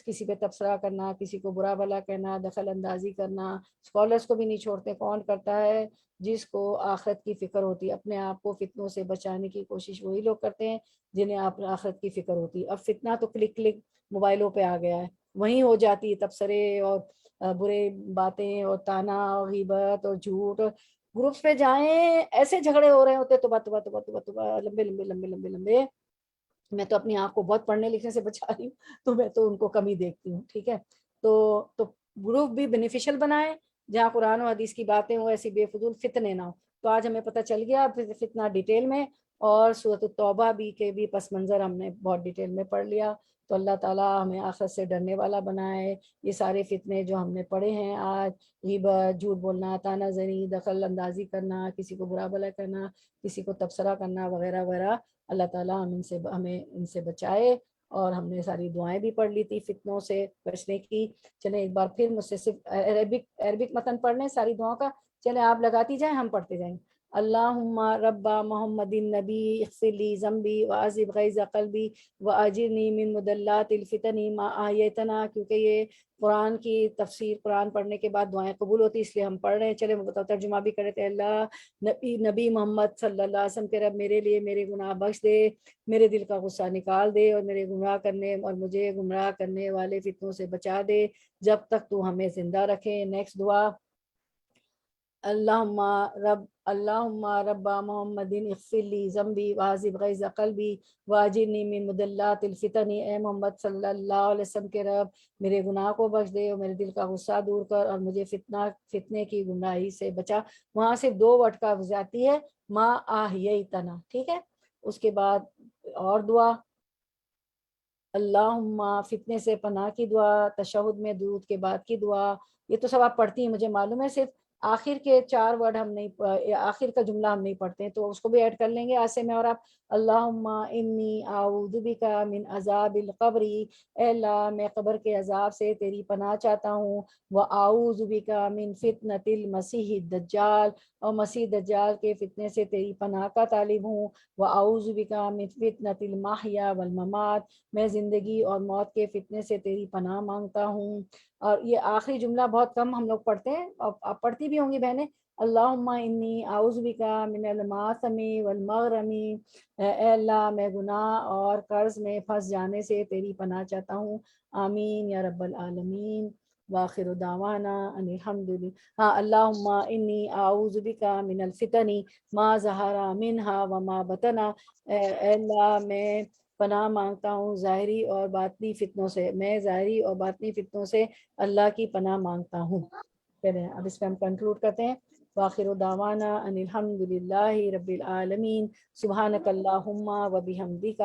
کسی پہ تبصرہ کرنا، کسی کو برا بھلا کہنا، دخل اندازی کرنا، اسکالرس کو بھی نہیں چھوڑتے، کون کرتا ہے؟ جس کو آخرت کی فکر ہوتی ہے۔ اپنے آپ کو فتنوں سے بچانے کی کوشش وہی لوگ کرتے ہیں جنہیں آخرت کی فکر ہوتی ہے۔ اب فتنہ تو کلک کلک موبائلوں پہ آ گیا ہے، وہیں ہو جاتی ہے تبصرے اور برے باتیں اور تانا اور غیبت اور جھوٹ۔ گروپس پہ جائیں، ایسے جھگڑے ہو رہے ہوتے توبہ لمبے لمبے لمبے لمبے لمبے۔ میں تو اپنی آنکھ کو بہت پڑھنے لکھنے سے بچا رہی ہوں تو میں تو ان کو کم ہی دیکھتی ہوں، ٹھیک ہے۔ تو گروپ بھی بینیفیشل بنائے جہاں قرآن و حدیث کی باتیں ہوں، ایسی بے فضول فتنے نہ ہو۔ تو آج ہمیں پتہ چل گیا فتنہ ڈیٹیل میں، اور سورۃ التوبہ بھی کے بھی پس منظر ہم نے بہت ڈیٹیل میں پڑھ لیا۔ تو اللہ تعالیٰ ہمیں آخرت سے ڈرنے والا بنائے۔ یہ سارے فتنے جو ہم نے پڑھے ہیں آج، غیبت، جھوٹ بولنا، تانا زنی، دخل اندازی کرنا، کسی کو برا بھلا کرنا، کسی کو تبصرہ کرنا وغیرہ وغیرہ، اللہ تعالیٰ ہمیں ان سے بچائے۔ اور ہم نے ساری دعائیں بھی پڑھ لی تھی فتنوں سے بچنے کی۔ چلیں ایک بار پھر مجھ سے صرف عربک متن پڑھ لیں ساری دعاؤں کا، چلیں آپ لگاتی جائیں، ہم پڑھتے جائیں۔ اللہم رب محمد النبی اغفر لی ذنبی وعذب غیظ قلبی واجرنی من مدلات الفتن ما احییتنا، کیونکہ یہ قرآن کی تفسیر، قرآن پڑھنے کے بعد دعائیں قبول ہوتی، اس لیے ہم پڑھ رہے ہیں۔ چلے میں بتاؤ ترجمہ بھی کرے تھے۔ اللہ نبی محمد صلی اللہ علیہ وسلم کے رب میرے لیے میرے گناہ بخش دے، میرے دل کا غصہ نکال دے، اور میرے گمراہ کرنے اور مجھے گمراہ کرنے والے فتنوں سے بچا دے جب تک تو ہمیں زندہ رکھے۔ نیکسٹ دعا، اللہم رب محمد اغفر لی ذنبی وعذب غیظ قلبی واجرنی من مدلات الفتن، اے محمد صلی اللہ علیہ وسلم کے رب میرے گناہ کو بخش دے اور میرے دل کا غصہ دور کر اور مجھے فتنے کی گمراہی سے بچا۔ وہاں سے 2 ورڈ کا جاتی ہے ما احییتنا، ٹھیک ہے۔ اس کے بعد اور دعا، اللہم، فتنے سے پناہ کی دعا، تشہد میں درود کے بعد کی دعا، یہ تو سب آپ پڑھتی ہیں مجھے معلوم ہے، صرف آخر کے 4 ورڈ ہم نہیں، آخر کا جملہ ہم نہیں پڑھتے ہیں، تو اس کو بھی ایڈ کر لیں گے آج سے میں اور آپ۔ اللہم انی اعوذ بک من عذاب القبر، اے اللہ میں قبر کے عذاب سے تیری پناہ چاہتا ہوں، واعوذ بک من فتنۃ المسیح الدجال، اور مسیح دجال کے فتنے سے تیری پناہ کا طالب ہوں، واعوذ بک من فتنۃ المحیا والممات، میں زندگی اور موت کے فتنے سے تیری پناہ مانگتا ہوں۔ اور یہ آخری جملہ بہت کم ہم لوگ پڑھتے ہیں، اور آپ پڑھتی بھی ہوں گی بہنیں، اللہم انی اعوذ بک من المآثم والمغرم، اے اللہ میں گناہ اور قرض میں پھنس جانے سے تیری پناہ چاہتا ہوں، آمین یا رب العالمین۔ وآخر دعوانا ان الحمدللہ، ہاں، اللہم انی اعوذ بک من الفتن ما ظہر منہا وما بطنا، اے اللہ میں پناہ مانگتا ہوں ظاہری اور باطنی فتنوں سے، میں ظاہری اور باطنی فتنوں سے اللہ کی پناہ مانگتا ہوں۔ چلیں اب اس پہ ہم کنکلوڈ کرتے ہیں۔ وآخر دعوانا ان الحمد للہ رب العالمین، سبحانک اللہم وبحمدک،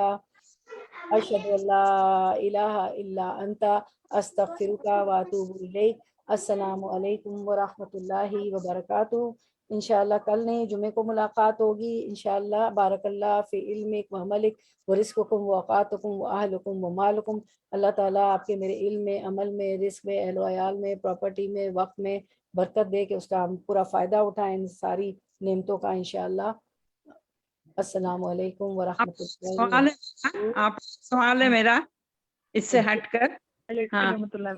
اشہد ان لا الہ الا انت، استغفرک واتوب الیک۔ السلام علیکم ورحمۃ اللہ وبرکاتہ۔ انشاءاللہ کل نہیں، جمعے کو ملاقات ہوگی انشاءاللہ۔ بارک اللہ فی علمک و عملک ورزقکم واوقاتکم واہلکم ومالکم، اللہ تعالیٰ آپ کے میرے علم میں، عمل میں، رزق میں، اہل و عیال میں، پراپرٹی میں، وقت میں برکت دے کہ اس کا ہم پورا فائدہ اٹھائیں ان ساری نعمتوں کا انشاءاللہ۔ السلام علیکم ورحمۃ اللہ سوال ہے آپ سوال ہے میرا اس سے ہٹ کر. ہاں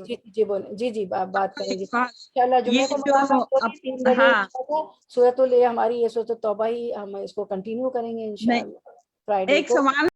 جی جی بولیں جی جی بات کریں جی ہاں، انشاءاللہ جمعے یہ کو جو ملاقات ہوگی 3 بجے ہاں سورۃ ہماری یہ سورۃ التوبہ ہی ہم اس کو کنٹینیو کریں گے انشاءاللہ فرائیڈے ایک کو. سوال